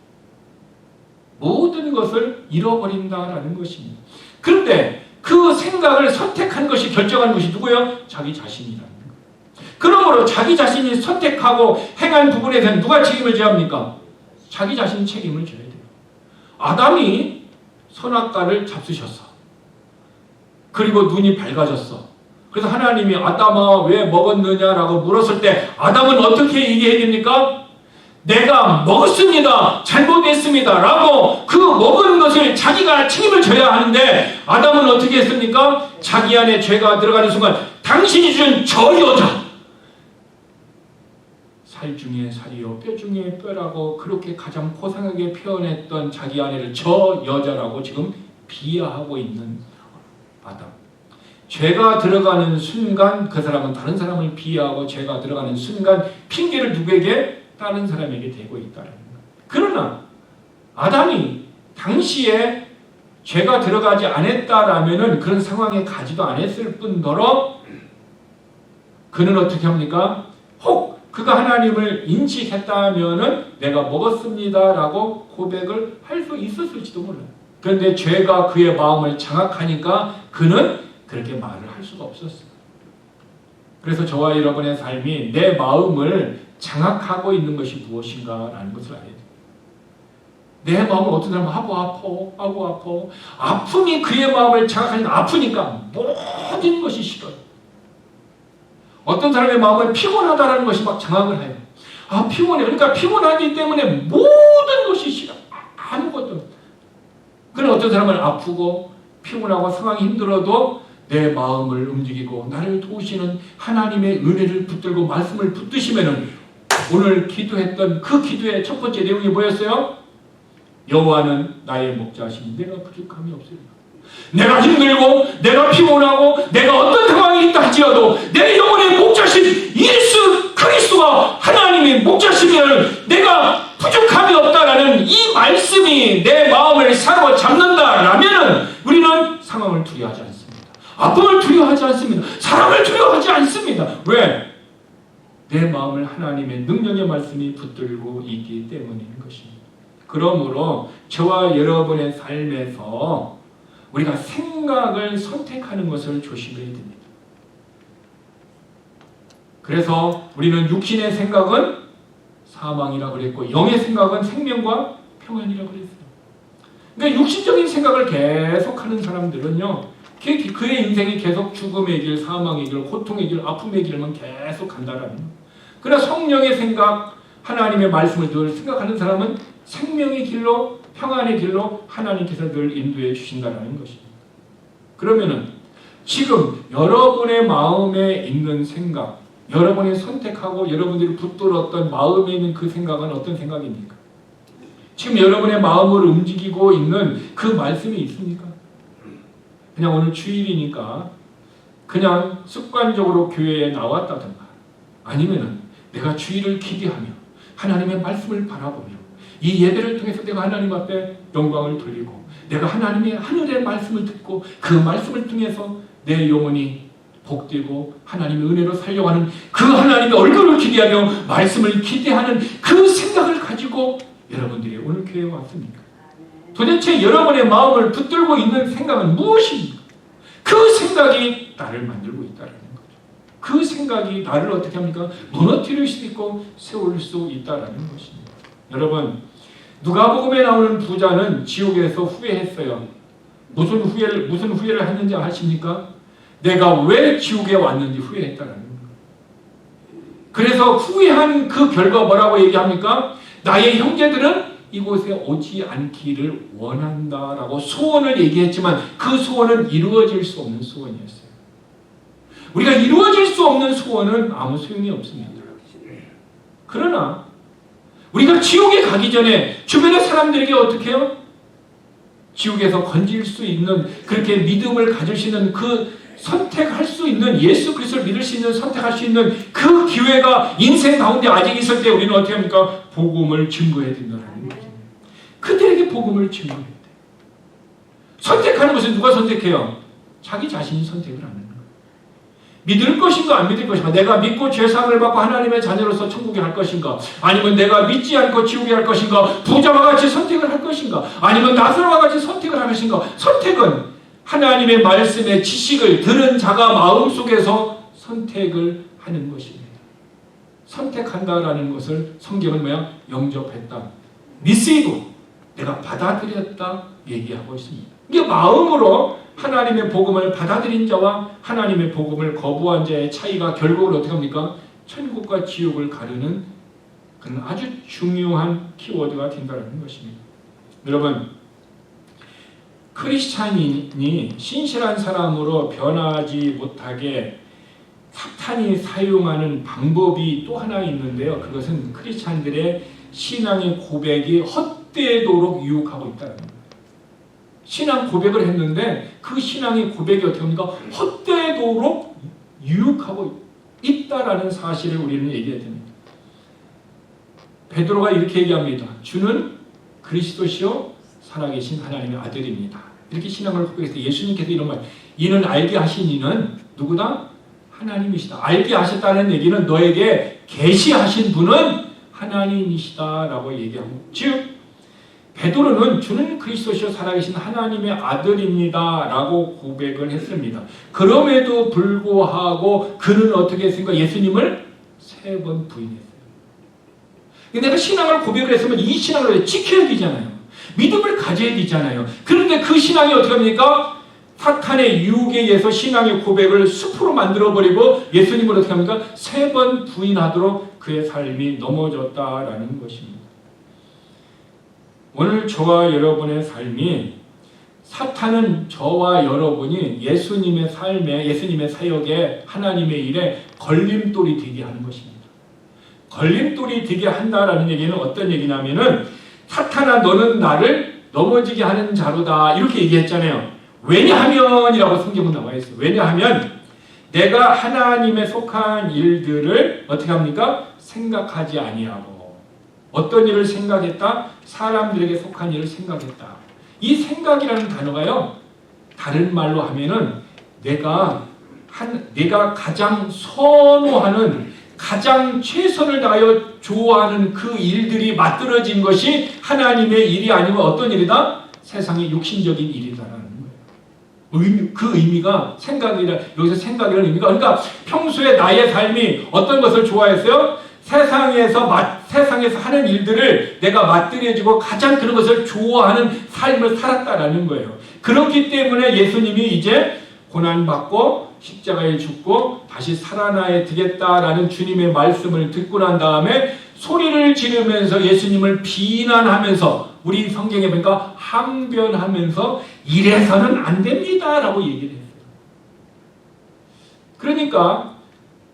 모든 것을 잃어버린다라는 것입니다. 그런데 그 생각을 선택한 것이 결정한 것이 누구예요? 자기 자신이라는 거예요. 그러므로 자기 자신이 선택하고 행한 부분에 대한 누가 책임을 져야 합니까? 자기 자신이 책임을 져야 돼요. 아담이 선악과를 잡수셨어. 그리고 눈이 밝아졌어. 그래서 하나님이 아담아 왜 먹었느냐라고 물었을 때 아담은 어떻게 얘기해야 됩니까? 내가 먹었습니다. 잘못했습니다. 라고 그 먹은 것을 자기가 책임을 져야 하는데 아담은 어떻게 했습니까? 자기 안에 죄가 들어가는 순간 당신이 준 저 여자, 살 중에 살이요 뼈 중에 뼈라고 그렇게 가장 고상하게 표현했던 자기 아내를 저 여자라고 지금 비하하고 있는 아담. 죄가 들어가는 순간 그 사람은 다른 사람을 비하하고 죄가 들어가는 순간 핑계를 누구에게? 다른 사람에게 대고 있다는 거예요. 그러나 아담이 당시에 죄가 들어가지 않았다라면은 그런 상황에 가지도 않았을 뿐더러 그는 어떻게 합니까? 혹 그가 하나님을 인식했다면은 내가 먹었습니다라고 고백을 할 수 있었을지도 몰라요. 그런데 죄가 그의 마음을 장악하니까 그는 그렇게 말을 할 수가 없었어요. 그래서 저와 여러분의 삶이 내 마음을 장악하고 있는 것이 무엇인가라는 것을 알아야 돼요. 내 마음을 어떤 사람은 아프. 아픔이 그의 마음을 장악하니까 아프니까 모든 것이 싫어요. 어떤 사람의 마음은 피곤하다라는 것이 막 장악을 해요. 아 피곤해. 그러니까 피곤하기 때문에 모든 것이 싫어. 아무것도. 그런 어떤 사람은 아프고 피곤하고 상황이 힘들어도 내 마음을 움직이고 나를 도우시는 하나님의 은혜를 붙들고 말씀을 붙드시면은 오늘 기도했던 그 기도의 첫 번째 내용이 뭐였어요? 여호와는 나의 목자시니 내가 부족함이 없으리라. 내가 힘들고 내가 피곤하고 내가 어떤 상황이 있다 할지라도 내 영혼의 목자신 예수 그리스도가 하나님의 목자시면 내가 부족함이 없다라는 이 말씀이 내 마음을 사로잡는다라면은 우리는 상황을 두려워하지 않습니다. 아픔을 두려워하지 않습니다. 사람을 두려워하지 않습니다. 왜? 내 마음을 하나님의 능력의 말씀이 붙들고 있기 때문인 것입니다. 그러므로 저와 여러분의 삶에서 우리가 생각을 선택하는 것을 조심해야 됩니다. 그래서 우리는 육신의 생각은 사망이라고 그랬고 영의 생각은 생명과 평안이라고 그랬어요. 그러니까 육신적인 생각을 계속하는 사람들은요. 그의 인생이 계속 죽음의 길, 사망의 길, 고통의 길, 아픔의 길만 계속 간다라는 거예요. 그러나 성령의 생각, 하나님의 말씀을 늘 생각하는 사람은 생명의 길로, 평안의 길로 하나님께서 늘 인도해 주신다는 것입니다. 그러면은 지금 여러분의 마음에 있는 생각, 여러분이 선택하고 여러분들이 붙들었던 마음에 있는 그 생각은 어떤 생각입니까? 지금 여러분의 마음을 움직이고 있는 그 말씀이 있습니까? 그냥 오늘 주일이니까 그냥 습관적으로 교회에 나왔다든가 아니면은 내가 주일을 기대하며 하나님의 말씀을 바라보며 이 예배를 통해서 내가 하나님 앞에 영광을 돌리고 내가 하나님의 하늘의 말씀을 듣고 그 말씀을 통해서 내 영혼이 복되고 하나님의 은혜로 살려가는 그 하나님의 얼굴을 기대하며 말씀을 기대하는 그 생각을 가지고 여러분들이 오늘 교회에 왔습니까? 도대체 여러분의 마음을 붙들고 있는 생각은 무엇입니까? 그 생각이 나를 만들고 있다는 거죠. 그 생각이 나를 어떻게 합니까? 무너뜨릴 수 있고 세울 수 있다는 것입니다. 여러분, 누가복음에 나오는 부자는 지옥에서 후회했어요. 무슨 후회를 했는지 아십니까? 내가 왜 지옥에 왔는지 후회했다는 거예요. 그래서 후회한 그 결과 뭐라고 얘기합니까? 나의 형제들은 이곳에 오지 않기를 원한다라고 소원을 얘기했지만 그 소원은 이루어질 수 없는 소원이었어요. 우리가 이루어질 수 없는 소원은 아무 소용이 없습니다. 그러나 우리가 지옥에 가기 전에 주변의 사람들에게 어떻게 해요? 지옥에서 건질 수 있는 그렇게 믿음을 가질 수 있는 그 선택할 수 있는 예수 그리스도를 믿을 수 있는 선택할 수 있는 그 기회가 인생 가운데 아직 있을 때 우리는 어떻게 합니까? 복음을 증거해야 된다는 거죠. 그들에게 복음을 증거해야 돼. 선택하는 것은 누가 선택해요? 자기 자신이 선택을 하는 거예요. 믿을 것인가 안 믿을 것인가, 내가 믿고 죄사함을 받고 하나님의 자녀로서 천국에 갈 것인가, 아니면 내가 믿지 않고 지옥에 갈 것인가, 부자와 같이 선택을 할 것인가, 아니면 나사로와 같이 선택을 할 것인가. 선택은 하나님의 말씀의 지식을 들은 자가 마음속에서 선택을 하는 것입니다. 선택한다라는 것을 성경은 뭐야? 영접했다, 리시브, 내가 받아들였다 얘기하고 있습니다. 이게 마음으로 하나님의 복음을 받아들인 자와 하나님의 복음을 거부한 자의 차이가 결국은 어떻게 합니까? 천국과 지옥을 가르는 그런 아주 중요한 키워드가 된다는 것입니다. 여러분, 크리스찬인이 신실한 사람으로 변하지 못하게 사탄이 사용하는 방법이 또 하나 있는데요. 그것은 크리스찬들의 신앙의 고백이 헛되도록 유혹하고 있다는 거예요. 신앙 고백을 했는데 그 신앙의 고백이 어떻게 합니까? 헛되도록 유혹하고 있다라는 사실을 우리는 얘기해야 됩니다. 베드로가 이렇게 얘기합니다. 주는 그리스도시요 살아계신 하나님의 아들입니다. 이렇게 신앙을 고백했을 때 예수님께서 이런 말, 이는 알게 하신 이는 누구다? 하나님이시다. 알게 하셨다는 얘기는 너에게 계시하신 분은 하나님이시다라고 얘기합니다. 즉 베드로는 주는 그리스도시요 살아계신 하나님의 아들입니다 라고 고백을 했습니다. 그럼에도 불구하고 그는 어떻게 했습니까? 예수님을 3번 부인했어요. 내가 신앙을 고백을 했으면 이 신앙을 지켜야 되잖아요. 믿음을 가져야 되잖아요. 그런데 그 신앙이 어떻게 합니까? 사탄의 유혹에 의해서 신앙의 고백을 숲으로 만들어버리고 예수님을 어떻게 합니까? 3번 부인하도록 그의 삶이 넘어졌다라는 것입니다. 오늘 저와 여러분의 삶이, 사탄은 저와 여러분이 예수님의 삶에, 예수님의 사역에, 하나님의 일에 걸림돌이 되게 하는 것입니다. 걸림돌이 되게 한다라는 얘기는 어떤 얘기냐면은, 사탄아 너는 나를 넘어지게 하는 자로다 이렇게 얘기했잖아요. 왜냐하면이라고 성경은 나와 있어요. 왜냐하면 내가 하나님에 속한 일들을 어떻게 합니까? 생각하지 아니하고. 어떤 일을 생각했다? 사람들에게 속한 일을 생각했다. 이 생각이라는 단어가요, 다른 말로 하면은 내가 가장 선호하는, 가장 최선을 다하여 좋아하는 그 일들이 맞들어진 것이 하나님의 일이 아니면 어떤 일이다? 세상의 육신적인 일이다라는 거예요. 그 의미가 생각이라, 여기서 생각이라는 의미가, 그러니까 평소에 나의 삶이 어떤 것을 좋아했어요? 세상에서 하는 일들을 내가 맞들여지고 가장 그런 것을 좋아하는 삶을 살았다라는 거예요. 그렇기 때문에 예수님이 이제 고난받고 십자가에 죽고 다시 살아나야 되겠다라는 주님의 말씀을 듣고 난 다음에 소리를 지르면서 예수님을 비난하면서, 우리 성경에 보니까 항변하면서 이래서는 안 됩니다라고 얘기를 했어요. 그러니까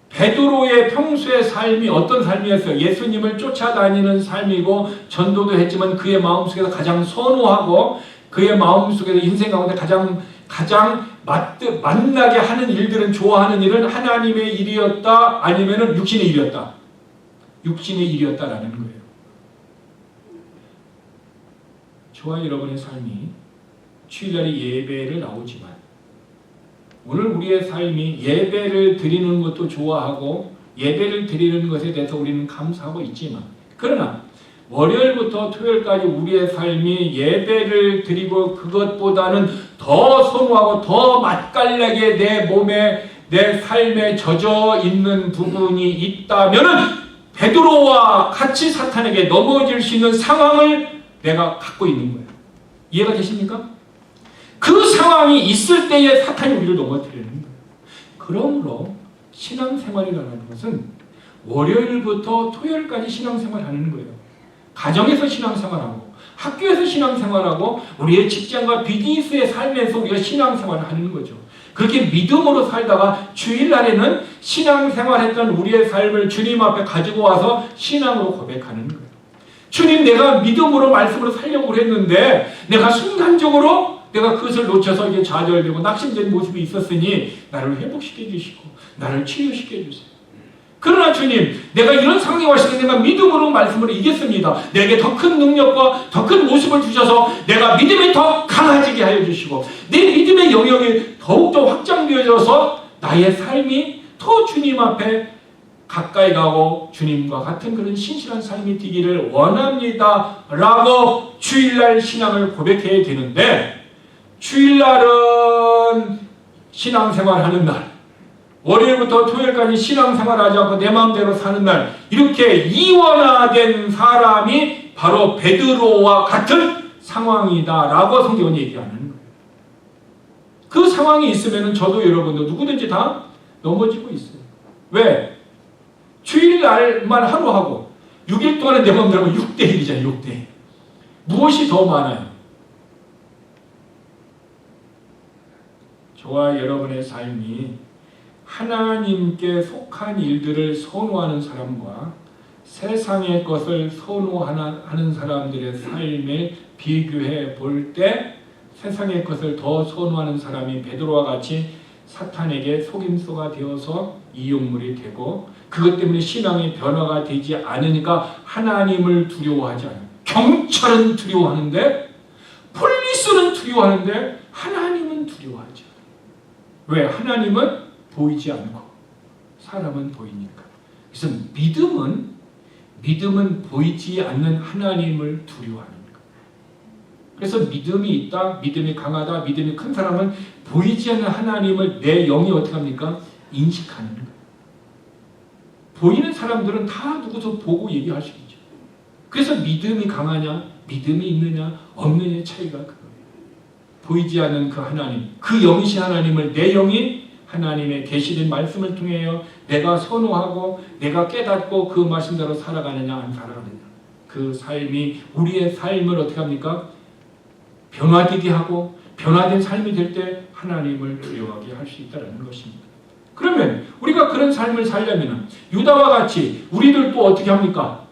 베드로의 평소의 삶이 어떤 삶이었어요? 예수님을 쫓아다니는 삶이고 전도도 했지만 그의 마음속에서 가장 선호하고 그의 마음속에서 인생 가운데 가장 만나게 하는 일들은, 좋아하는 일은 하나님의 일이었다, 아니면은 육신의 일이었다. 육신의 일이었다라는 거예요. 저와 여러분의 삶이 주일날에 예배를 나오지만, 오늘 우리의 삶이 예배를 드리는 것도 좋아하고 예배를 드리는 것에 대해서 우리는 감사하고 있지만, 그러나 월요일부터 토요일까지 우리의 삶이 예배를 드리고 그것보다는 더 선호하고 더 맛깔나게 내 몸에, 내 삶에 젖어 있는 부분이 있다면은 베드로와 같이 사탄에게 넘어질 수 있는 상황을 내가 갖고 있는 거예요. 이해가 되십니까? 그 상황이 있을 때에 사탄이 우리를 넘어뜨리는 거예요. 그러므로 신앙생활이라는 것은 월요일부터 토요일까지 신앙생활하는 거예요. 가정에서 신앙생활하고 학교에서 신앙생활하고 우리의 직장과 비즈니스의 삶에서 우리가 신앙생활을 하는 거죠. 그렇게 믿음으로 살다가 주일날에는 신앙생활했던 우리의 삶을 주님 앞에 가지고 와서 신앙으로 고백하는 거예요. 주님, 내가 믿음으로 말씀으로 살려고 했는데 내가 순간적으로 내가 그것을 놓쳐서 이게 좌절되고 낙심된 모습이 있었으니 나를 회복시켜 주시고 나를 치유시켜 주세요. 그러나 주님, 내가 이런 상황에 왔을 때 내가 믿음으로 말씀으로 이겼습니다. 내게 더 큰 능력과 더 큰 모습을 주셔서 내가 믿음이 더 강해지게 하여 주시고 내 믿음의 영역이 더욱더 확장되어져서 나의 삶이 더 주님 앞에 가까이 가고 주님과 같은 그런 신실한 삶이 되기를 원합니다 라고 주일날 신앙을 고백해야 되는데, 주일날은 신앙생활하는 날, 월요일부터 토요일까지 신앙생활하지 않고 내 마음대로 사는 날, 이렇게 이원화된 사람이 바로 베드로와 같은 상황이다라고 성경은 얘기하는 거예요. 그 상황이 있으면 저도 여러분도 누구든지 다 넘어지고 있어요. 왜? 주일날만 하루 하고 6일 동안은 내 마음대로 하면 6대1이잖아요. 6대1. 무엇이 더 많아요? 저와 여러분의 삶이 하나님께 속한 일들을 선호하는 사람과 세상의 것을 선호하는 사람들의 삶을 비교해 볼 때 세상의 것을 더 선호하는 사람이 베드로와 같이 사탄에게 속임수가 되어서 이용물이 되고, 그것 때문에 신앙의 변화가 되지 않으니까 하나님을 두려워하지 않아요. 경찰은 두려워하는데, 폴리스는 두려워하는데 하나님은 두려워하지 않아요. 왜? 하나님은 보이지 않고 사람은 보이니까. 그래서 믿음은 보이지 않는 하나님을 두려워하는 거예요. 그래서 믿음이 있다, 믿음이 강하다, 믿음이 큰 사람은 보이지 않는 하나님을 내 영이 어떻게 합니까? 인식하는 거예요. 보이는 사람들은 다 누구서 보고 얘기할 수 있죠. 그래서 믿음이 강하냐, 믿음이 있느냐, 없느냐의 차이가 그거예요. 보이지 않는 그 하나님, 그 영이신 하나님을 내 영이 하나님의 계시된 말씀을 통하여 내가 선호하고 내가 깨닫고 그 말씀대로 살아가느냐 안 살아가느냐, 그 삶이 우리의 삶을 어떻게 합니까? 변화되게 하고 변화된 삶이 될 때 하나님을 두려워하게 할 수 있다는 것입니다. 그러면 우리가 그런 삶을 살려면 유다와 같이 우리들도 어떻게 합니까?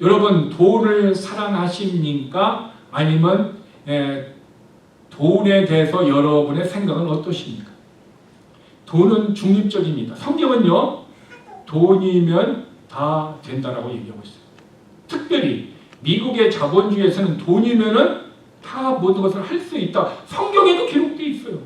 여러분, 돈을 사랑하십니까? 아니면 돈에 대해서 여러분의 생각은 어떠십니까? 돈은 중립적입니다. 성경은요, 돈이면 다 된다라고 얘기하고 있어요. 특별히 미국의 자본주의에서는 돈이면은 다 모든 것을 할 수 있다. 성경에도 기록되어 있어요.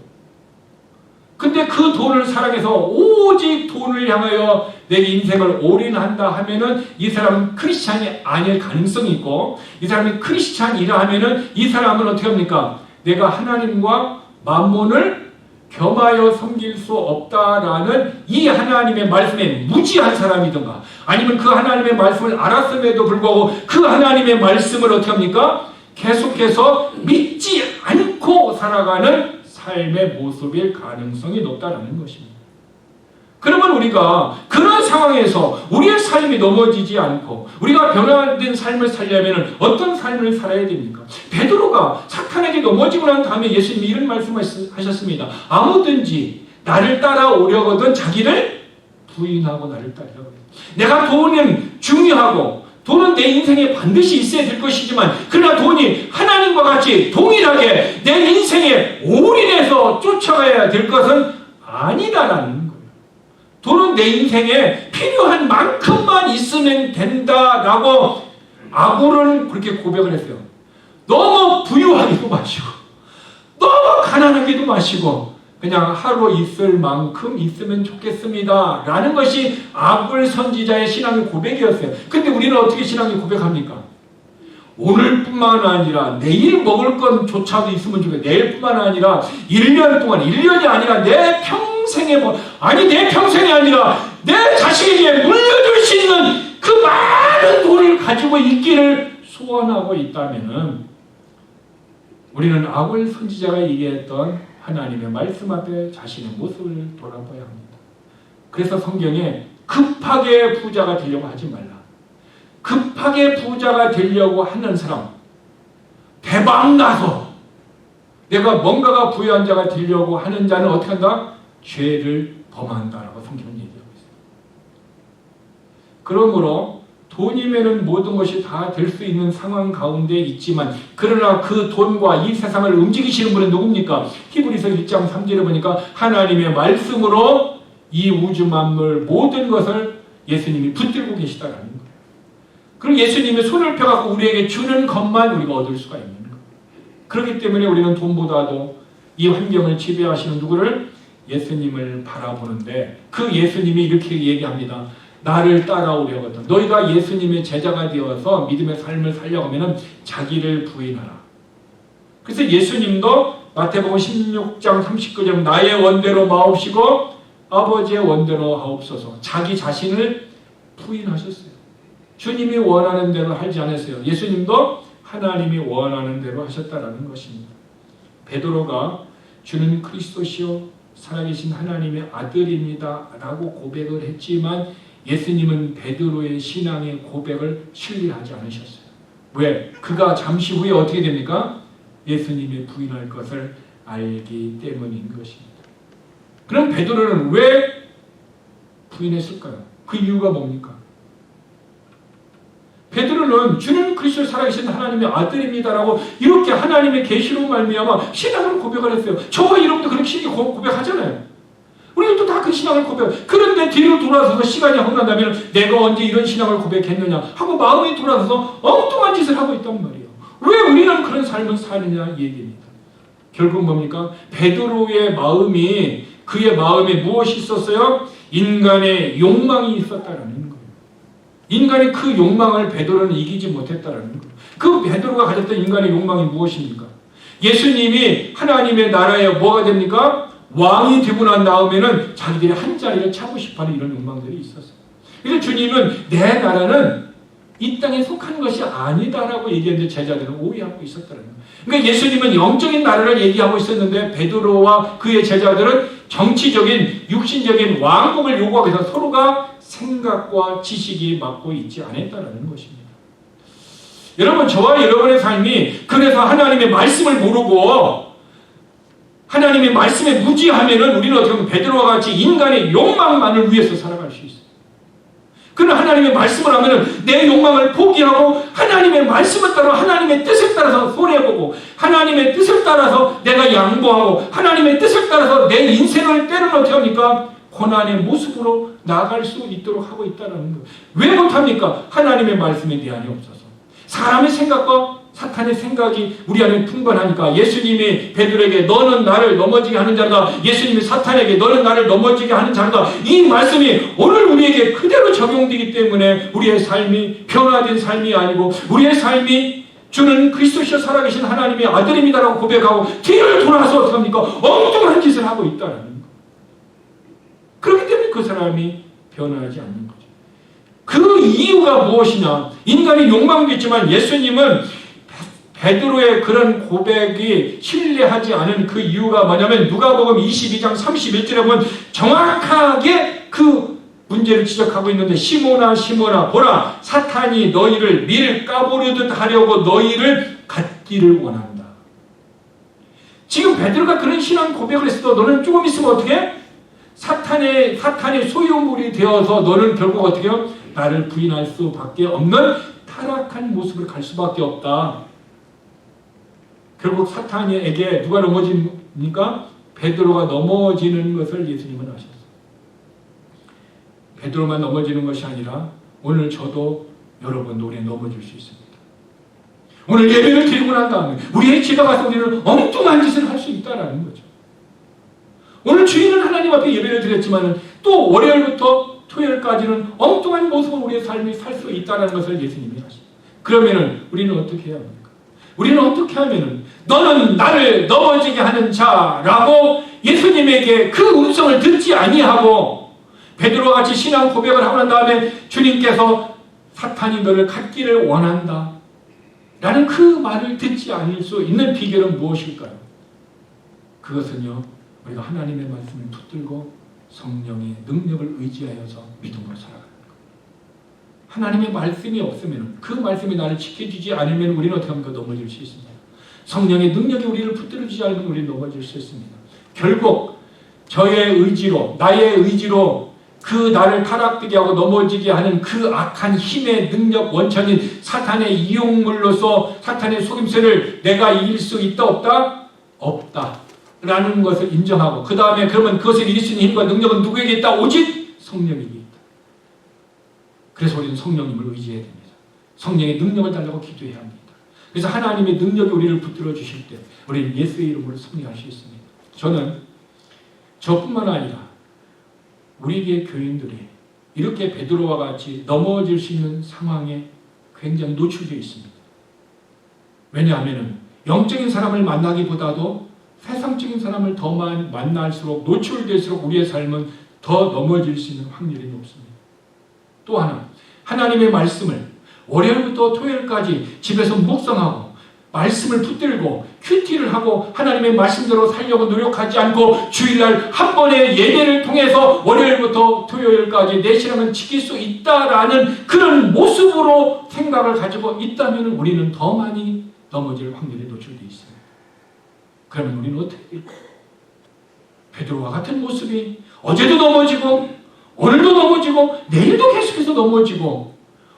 근데 그 돈을 사랑해서 오직 돈을 향하여 내 인생을 올인한다 하면은 이 사람은 크리스찬이 아닐 가능성이 있고, 이 사람이 크리스찬이라 하면은 이 사람은 어떻게 합니까? 내가 하나님과 만몬을 겸하여 섬길 수 없다라는 이 하나님의 말씀에 무지한 사람이든가, 아니면 그 하나님의 말씀을 알았음에도 불구하고 그 하나님의 말씀을 어떻게 합니까? 계속해서 믿지 않고 살아가는 삶의 모습일 가능성이 높다는 것입니다. 그러면 우리가 그런 상황에서 우리의 삶이 넘어지지 않고 우리가 변화된 삶을 살려면 어떤 삶을 살아야 됩니까? 베드로가 사탄에게 넘어지고 난 다음에 예수님이 이런 말씀을 하셨습니다. 아무든지 나를 따라오려거든 자기를 부인하고 나를 따르라고 해요. 내가 돈은 중요하고 돈은 내 인생에 반드시 있어야 될 것이지만, 그러나 돈이 하나님과 같이 동일하게 내 인생에 올인해서 쫓아가야 될 것은 아니다라는 거예요. 돈은 내 인생에 필요한 만큼만 있으면 된다라고 아굴은 그렇게 고백을 했어요. 너무 부유하기도 마시고 너무 가난하기도 마시고 그냥 하루 있을 만큼 있으면 좋겠습니다 라는 것이 아굴 선지자의 신앙의 고백이었어요. 근데 우리는 어떻게 신앙의 고백합니까? 오늘뿐만 아니라 내일 먹을 건조차도 있으면 좋겠어요. 내일뿐만 아니라 1년 동안, 1년이 아니라 내 평생에, 내 평생이 아니라 내 자식에게 물려줄 수 있는 그 많은 돈을 가지고 있기를 소원하고 있다면 우리는 아굴 선지자가 얘기했던 하나님의 말씀 앞에 자신의 모습을 돌아봐야 합니다. 그래서 성경에 급하게 부자가 되려고 하지 말라. 급하게 부자가 되려고 하는 사람, 대박 나서 내가 뭔가가 부유한 자가 되려고 하는 자는 어떻게 한다? 죄를 범한다라고 성경은 얘기하고 있어요. 그러므로 돈이면은 모든 것이 다 될 수 있는 상황 가운데 있지만, 그러나 그 돈과 이 세상을 움직이시는 분은 누굽니까? 히브리서 1장 3절에 보니까 하나님의 말씀으로 이 우주 만물 모든 것을 예수님이 붙들고 계시다라는 거예요. 그럼 예수님이 손을 펴갖고 우리에게 주는 것만 우리가 얻을 수가 있는 거예요. 그렇기 때문에 우리는 돈보다도 이 환경을 지배하시는 누구를? 예수님을 바라보는데 그 예수님이 이렇게 얘기합니다. 나를 따라오려거든. 너희가 예수님의 제자가 되어서 믿음의 삶을 살려가면 자기를 부인하라. 그래서 예수님도 마태복음 16장 39절 나의 원대로 마옵시고 아버지의 원대로 하옵소서. 자기 자신을 부인하셨어요. 주님이 원하는 대로 하지 않았어요. 예수님도 하나님이 원하는 대로 하셨다라는 것입니다. 베드로가 주는 그리스도시요 살아계신 하나님의 아들입니다 라고 고백을 했지만 예수님은 베드로의 신앙의 고백을 신뢰하지 않으셨어요. 왜? 그가 잠시 후에 어떻게 됩니까? 예수님이 부인할 것을 알기 때문인 것입니다. 그럼 베드로는 왜 부인했을까요? 그 이유가 뭡니까? 베드로는 주는 그리스도 살아계신 하나님의 아들입니다라고 이렇게 하나님의 계시로 말미암아 신앙을 고백을 했어요. 저와 여러분도 그렇게 신앙 고백하잖아요. 우리도 다 그 신앙을 고백. 그런데 뒤로 돌아서서 시간이 흥한다면 내가 언제 이런 신앙을 고백했느냐 하고 마음이 돌아서서 엉뚱한 짓을 하고 있단 말이에요. 왜 우리는 그런 삶을 사느냐 얘기입니다. 결국 뭡니까? 베드로의 마음이 그의 마음에 무엇이 있었어요? 인간의 욕망이 있었다라는 거예요. 인간의 그 욕망을 베드로는 이기지 못했다라는 거예요. 그 베드로가 가졌던 인간의 욕망이 무엇입니까? 예수님이 하나님의 나라에 뭐가 됩니까? 왕이 되고 난 다음에는 자기들이 한 자리를 차고 싶어하는 이런 욕망들이 있었어요. 그래서 주님은 내 나라는 이 땅에 속한 것이 아니다라고 얘기했는데 제자들은 오해하고 있었다는 거예요. 그러니까 예수님은 영적인 나라를 얘기하고 있었는데 베드로와 그의 제자들은 정치적인 육신적인 왕국을 요구하기 위해서 서로가 생각과 지식이 맞고 있지 않았다는 것입니다. 여러분 저와 여러분의 삶이 그래서 하나님의 말씀을 모르고 하나님의 말씀에 무지하면은 우리는 어떻게 보면 베드로와 같이 인간의 욕망만을 위해서 살아갈 수 있어요. 그러나 하나님의 말씀을 하면은 내 욕망을 포기하고 하나님의 말씀을 따라 하나님의 뜻을 따라서 손해보고 하나님의 뜻을 따라서 내가 양보하고 하나님의 뜻을 따라서 내 인생을 때로는 어떻게 합니까? 고난의 모습으로 나아갈 수 있도록 하고 있다는 거예요. 왜 못합니까? 하나님의 말씀에 대안이 없어서. 사람의 생각과 사탄의 생각이 우리 안에 풍부하니까 예수님이 베드로에게 너는 나를 넘어지게 하는 자다. 예수님이 사탄에게 너는 나를 넘어지게 하는 자다. 이 말씀이 오늘 우리에게 그대로 적용되기 때문에 우리의 삶이 변화된 삶이 아니고 우리의 삶이 주는 그리스도시여 살아계신 하나님의 아들입니다라고 고백하고 뒤를 돌아서 어떻게 합니까? 엉뚱한 짓을 하고 있다는 거예요. 그렇기 때문에 그 사람이 변화하지 않는 거죠. 그 이유가 무엇이냐? 인간의 욕망도 있지만 예수님은 베드로의 그런 고백이 신뢰하지 않은 그 이유가 뭐냐면 누가복음 22장 31절에 보면 정확하게 그 문제를 지적하고 있는데 시몬아 시몬아 보라 사탄이 너희를 밀 까보르듯 하려고 너희를 갖기를 원한다. 지금 베드로가 그런 신앙 고백을 했어도 너는 조금 있으면 어떻게 해? 사탄의 소유물이 되어서 너는 결국 어떻게 해요? 나를 부인할 수밖에 없는 타락한 모습을 갈 수밖에 없다. 결국 사탄에게 누가 넘어집니까? 베드로가 넘어지는 것을 예수님은 아셨어요. 베드로만 넘어지는 것이 아니라 오늘 저도 여러분도 우리는 넘어질 수 있습니다. 오늘 예배를 드리고 난 다음에 우리의 집에 가서 우리는 엉뚱한 짓을 할 수 있다는 거죠. 오늘 주일은 하나님 앞에 예배를 드렸지만 또 월요일부터 토요일까지는 엉뚱한 모습으로 우리의 삶이 살 수 있다는 것을 예수님이 하십니다. 그러면은 우리는 어떻게 해야 합니까? 우리는 어떻게 하면은 너는 나를 넘어지게 하는 자라고 예수님에게 그 음성을 듣지 아니하고 베드로와 같이 신앙 고백을 하고 난 다음에 주님께서 사탄이 너를 갖기를 원한다 라는 그 말을 듣지 않을 수 있는 비결은 무엇일까요? 그것은요 우리가 하나님의 말씀을 붙들고 성령의 능력을 의지하여서 믿음으로 살아가는 것. 하나님의 말씀이 없으면 그 말씀이 나를 지켜주지 않으면 우리는 어떻게 합니까? 넘어질 수 있습니다. 성령의 능력이 우리를 붙들어주지 않으면 우리는 넘어질 수 있습니다. 결국 저의 의지로 나의 의지로 그 나를 타락되게 하고 넘어지게 하는 그 악한 힘의 능력 원천인 사탄의 이용물로서 사탄의 속임수를 내가 이길 수 있다 없다? 없다 라는 것을 인정하고 그 다음에 그러면 그것을 이길 수 있는 힘과 능력은 누구에게 있다? 오직 성령에게 있다. 그래서 우리는 성령님을 의지해야 됩니다. 성령의 능력을 달라고 기도해야 합니다. 그래서 하나님의 능력이 우리를 붙들어 주실 때 우리는 예수의 이름으로 승리할 수 있습니다. 저는 저뿐만 아니라 우리의 교인들이 이렇게 베드로와 같이 넘어질 수 있는 상황에 굉장히 노출되어 있습니다. 왜냐하면 영적인 사람을 만나기보다도 세상적인 사람을 더 만날수록 노출될수록 우리의 삶은 더 넘어질 수 있는 확률이 높습니다. 또 하나, 하나님의 말씀을 월요일부터 토요일까지 집에서 묵상하고 말씀을 붙들고 큐티를 하고 하나님의 말씀대로 살려고 노력하지 않고 주일날 한 번의 예배를 통해서 월요일부터 토요일까지 내 신앙을 지킬 수 있다라는 그런 모습으로 생각을 가지고 있다면 우리는 더 많이 넘어질 확률이 노출되어 있어요. 그러면 우리는 어떻게 될까요? 베드로와 같은 모습이 어제도 넘어지고 오늘도 넘어지고 내일도 계속해서 넘어지고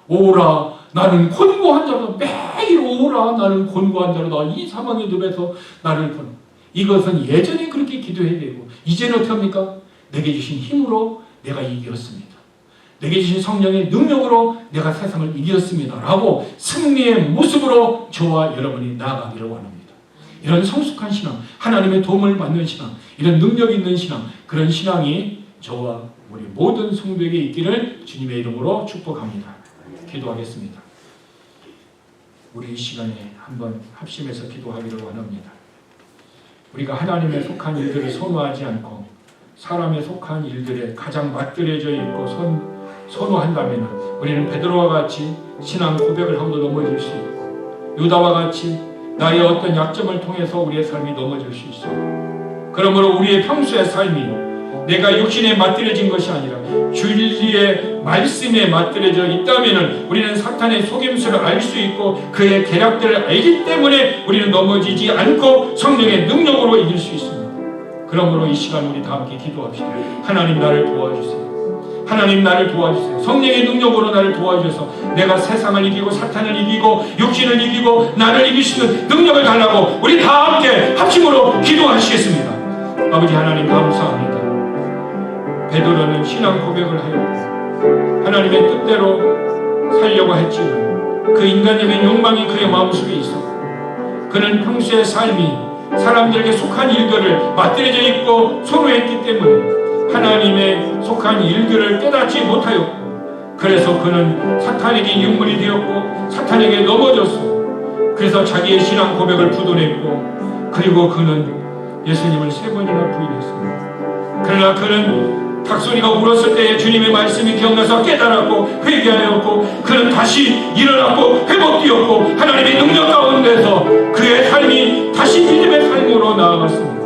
오라 나는 곤고한 자로다. 매일 오라 나는 곤고한 자로다. 이 사망의 늪에서 나를 건. 이것은 예전에 그렇게 기도해야 되고 이제는 어떻게 합니까? 내게 주신 힘으로 내가 이겼습니다. 내게 주신 성령의 능력으로 내가 세상을 이겼습니다. 라고 승리의 모습으로 저와 여러분이 나아가기를 원합니다. 이런 성숙한 신앙, 하나님의 도움을 받는 신앙, 이런 능력 있는 신앙, 그런 신앙이 저와 우리 모든 성도에게 있기를 주님의 이름으로 축복합니다. 기도하겠습니다. 우리 이 시간에 한번 합심해서 기도하기를 원합니다. 우리가 하나님에 속한 일들을 선호하지 않고 사람에 속한 일들에 가장 맞들여져 있고 선호한다면 우리는 베드로와 같이 신앙 고백을 하고도 넘어질 수 있고 유다와 같이 나의 어떤 약점을 통해서 우리의 삶이 넘어질 수 있어요. 그러므로 우리의 평소의 삶이 내가 육신에 맞들여진 것이 아니라 진리의 말씀에 맞들여져 있다면 우리는 사탄의 속임수를 알 수 있고 그의 계략들을 알기 때문에 우리는 넘어지지 않고 성령의 능력으로 이길 수 있습니다. 그러므로 이 시간 우리 다 함께 기도합시다. 하나님 나를 도와주세요. 하나님 나를 도와주세요. 성령의 능력으로 나를 도와주셔서 내가 세상을 이기고 사탄을 이기고 육신을 이기고 나를 이길 수 있는 능력을 달라고 우리 다 함께 합심으로 기도하시겠습니다. 아버지 하나님 감사합니다. 베드로는 신앙 고백을 하였고 하나님의 뜻대로 살려고 했지만 그 인간적인 욕망이 그의 마음속에 있었고 그는 평소의 삶이 사람들에게 속한 일들을 맞들여져 있고 선호했기 때문에 하나님의 속한 일들을 깨닫지 못하였고 그래서 그는 사탄에게 유물이 되었고 사탄에게 넘어졌고 그래서 자기의 신앙 고백을 부도냈고 그리고 그는 예수님을 3번이나 부인했습니다. 그러나 그는 닭소리가 울었을 때에 주님의 말씀이 기억나서 깨달았고 회개하였고 그는 다시 일어났고 회복되었고 하나님의 능력 가운데서 그의 삶이 다시 믿음의 삶으로 나아갔습니다.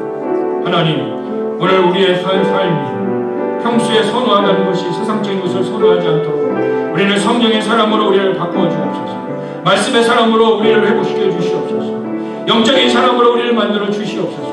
하나님 오늘 우리의 삶이 평소에 선호하는 것이 세상적인 것을 선호하지 않도록 우리는 성령의 사람으로 우리를 바꾸어 주옵소서. 말씀의 사람으로 우리를 회복시켜 주시옵소서. 영적인 사람으로 우리를 만들어 주시옵소서.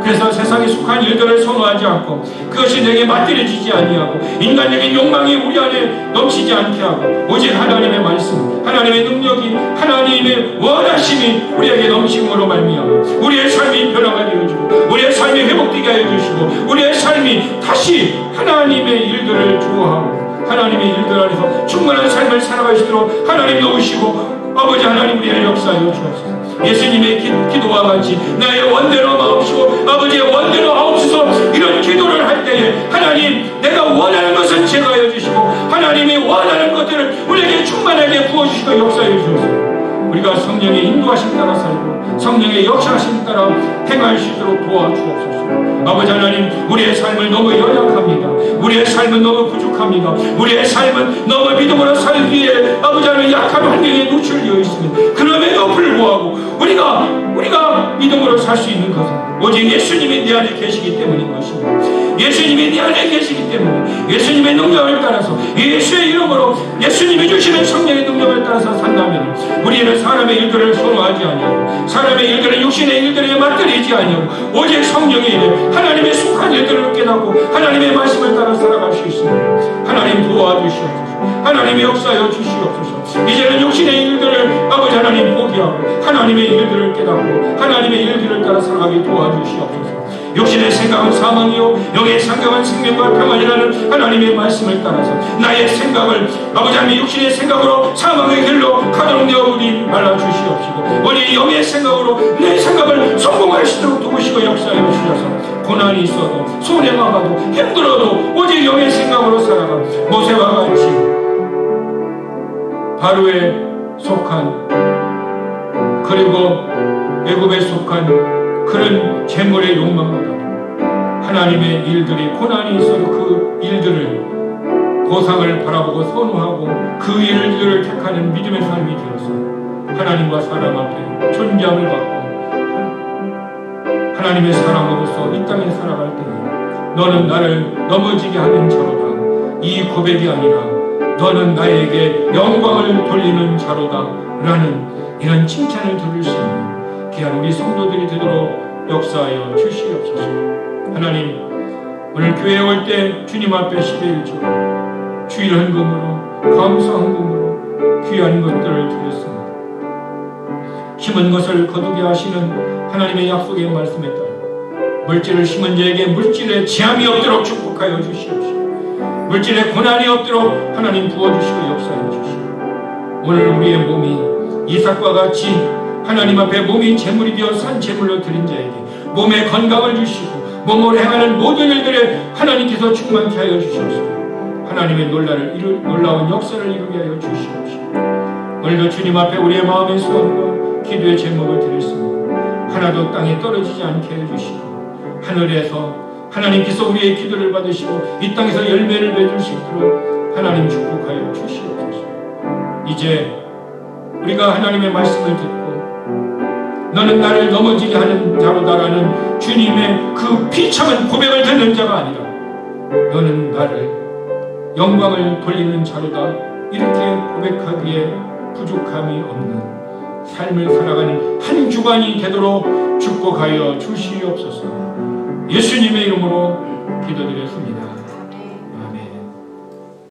그래서 세상에 속한 일들을 선호하지 않고 그것이 내게 맞들여지지 아니하고 인간적인 욕망이 우리 안에 넘치지 않게 하고 오직 하나님의 말씀, 하나님의 능력이 하나님의 원하심이 우리에게 넘침으로 말미암아 우리의 삶이 변화가 되어지고 우리의 삶이 회복되게 하여 주시고 우리의 삶이 다시 하나님의 일들을 좋아하고 하나님의 일들 안에서 충만한 삶을 살아가시도록 하나님 도우시고 아버지 하나님 우리의 역사하여 주옵소서. 예수님의 기도와 같이 나의 원대로 마옵시고 아버지의 원대로 하옵소서. 이런 기도를 할 때에 하나님 내가 원하는 것은 제거하여 주시고 하나님이 원하는 것들을 우리에게 충만하게 부어주시고 역사해 주셔서 우리가 성령의 인도하심 따라 살고 성령의 역사하심 따라 행할 수 있도록 도와주옵소서. 아버지 하나님 우리의 삶을 너무 연약합니다. 우리의 삶은 너무 부족합니다. 우리의 삶은 너무 믿음으로 살기에 아버지 하나님 약한 환경에 노출되어 있습니다. 그럼에도 불구하고 우리가 믿음으로 살 수 있는 것은 오직 예수님이 내 안에 계시기 때문인 것입니다. 예수님이 내 안에 계시기 때문에 예수님의 능력을 따라서 예수의 이름으로 예수님이 주시는 성령의 능력을 따라서 산다면 우리는 사람의 일들을 선호하지 아니하고 사람의 일들은 육신의 일들에 맞들이지 아니하고 오직 성령의 일 하나님의 속한 일들을 깨닫고 하나님의 말씀을 따라 살아갈 수 있습니다. 하나님 도와주시옵소서. 하나님의 역사여 주시옵소서. 이제는 육신의 일들을 아버지 하나님 포기하고 하나님의 일들을 깨닫고 하나님의 일들을 따라 살아가게 도와주시옵소서. 육신의 생각은 사망이요 영의 생각은 생명과 평안이라는 하나님의 말씀을 따라서 나의 생각을 아버지 하나님 육신의 생각으로 사망의 길로 가도록 내어버리지 말아 주시옵시고 우리 영의 생각으로 내 생각을 성공할 수 있도록 도우시고 역사해 주셔서 고난이 있어도 손해가 가도 힘들어도 오직 영의 생각으로 살아가 모세와 같이 바로에 속한 그리고 애굽에 속한 그런 재물의 욕망보다 하나님의 일들이 고난이 있어도 그 일들을 보상을 바라보고 선호하고 그 일들을 택하는 믿음의 삶이 되어서 하나님과 사람 앞에 존재함을 받고 하나님의 사람으로서 이 땅에 살아갈 때에 너는 나를 넘어지게 하는 자로다. 이 고백이 아니라 너는 나에게 영광을 돌리는 자로다 라는 이런 칭찬을 들을 수 있는 귀한 우리 성도들이 되도록 역사하여 주시옵소서. 하나님 오늘 교회에 올 때 주님 앞에 11조 주일 헌금으로 감사 헌금으로 귀한 것들을 드렸습니다. 심은 것을 거두게 하시는 하나님의 약속의 말씀에 따라 물질을 심은 자에게 물질에 재앙이 없도록 축복하여 주시옵시고 물질에 고난이 없도록 하나님 부어주시고 역사해 주시고 오늘 우리의 몸이 이삭과 같이 하나님 앞에 몸이 재물이 되어 산 재물로 드린 자에게 몸에 건강을 주시고 몸으로 행하는 모든 일들에 하나님께서 충만케 하여 주시옵시고 하나님의 놀라운 역사를 이루게 하여 주시옵시고 오늘도 주님 앞에 우리의 마음의 소원과 기도의 제목을 드렸습니다. 하나도 땅에 떨어지지 않게 해주시고 하늘에서 하나님께서 우리의 기도를 받으시고 이 땅에서 열매를 맺을 수 있도록 하나님 축복하여 주시옵소서. 이제 우리가 하나님의 말씀을 듣고 너는 나를 넘어지게 하는 자로다라는 주님의 그 비참한 고백을 듣는 자가 아니라 너는 나를 영광을 돌리는 자로다 이렇게 고백하기에 부족함이 없는 삶을 살아가는 한 주간이 되도록 축복하여 주시옵소서. 예수님의 이름으로 기도드렸습니다.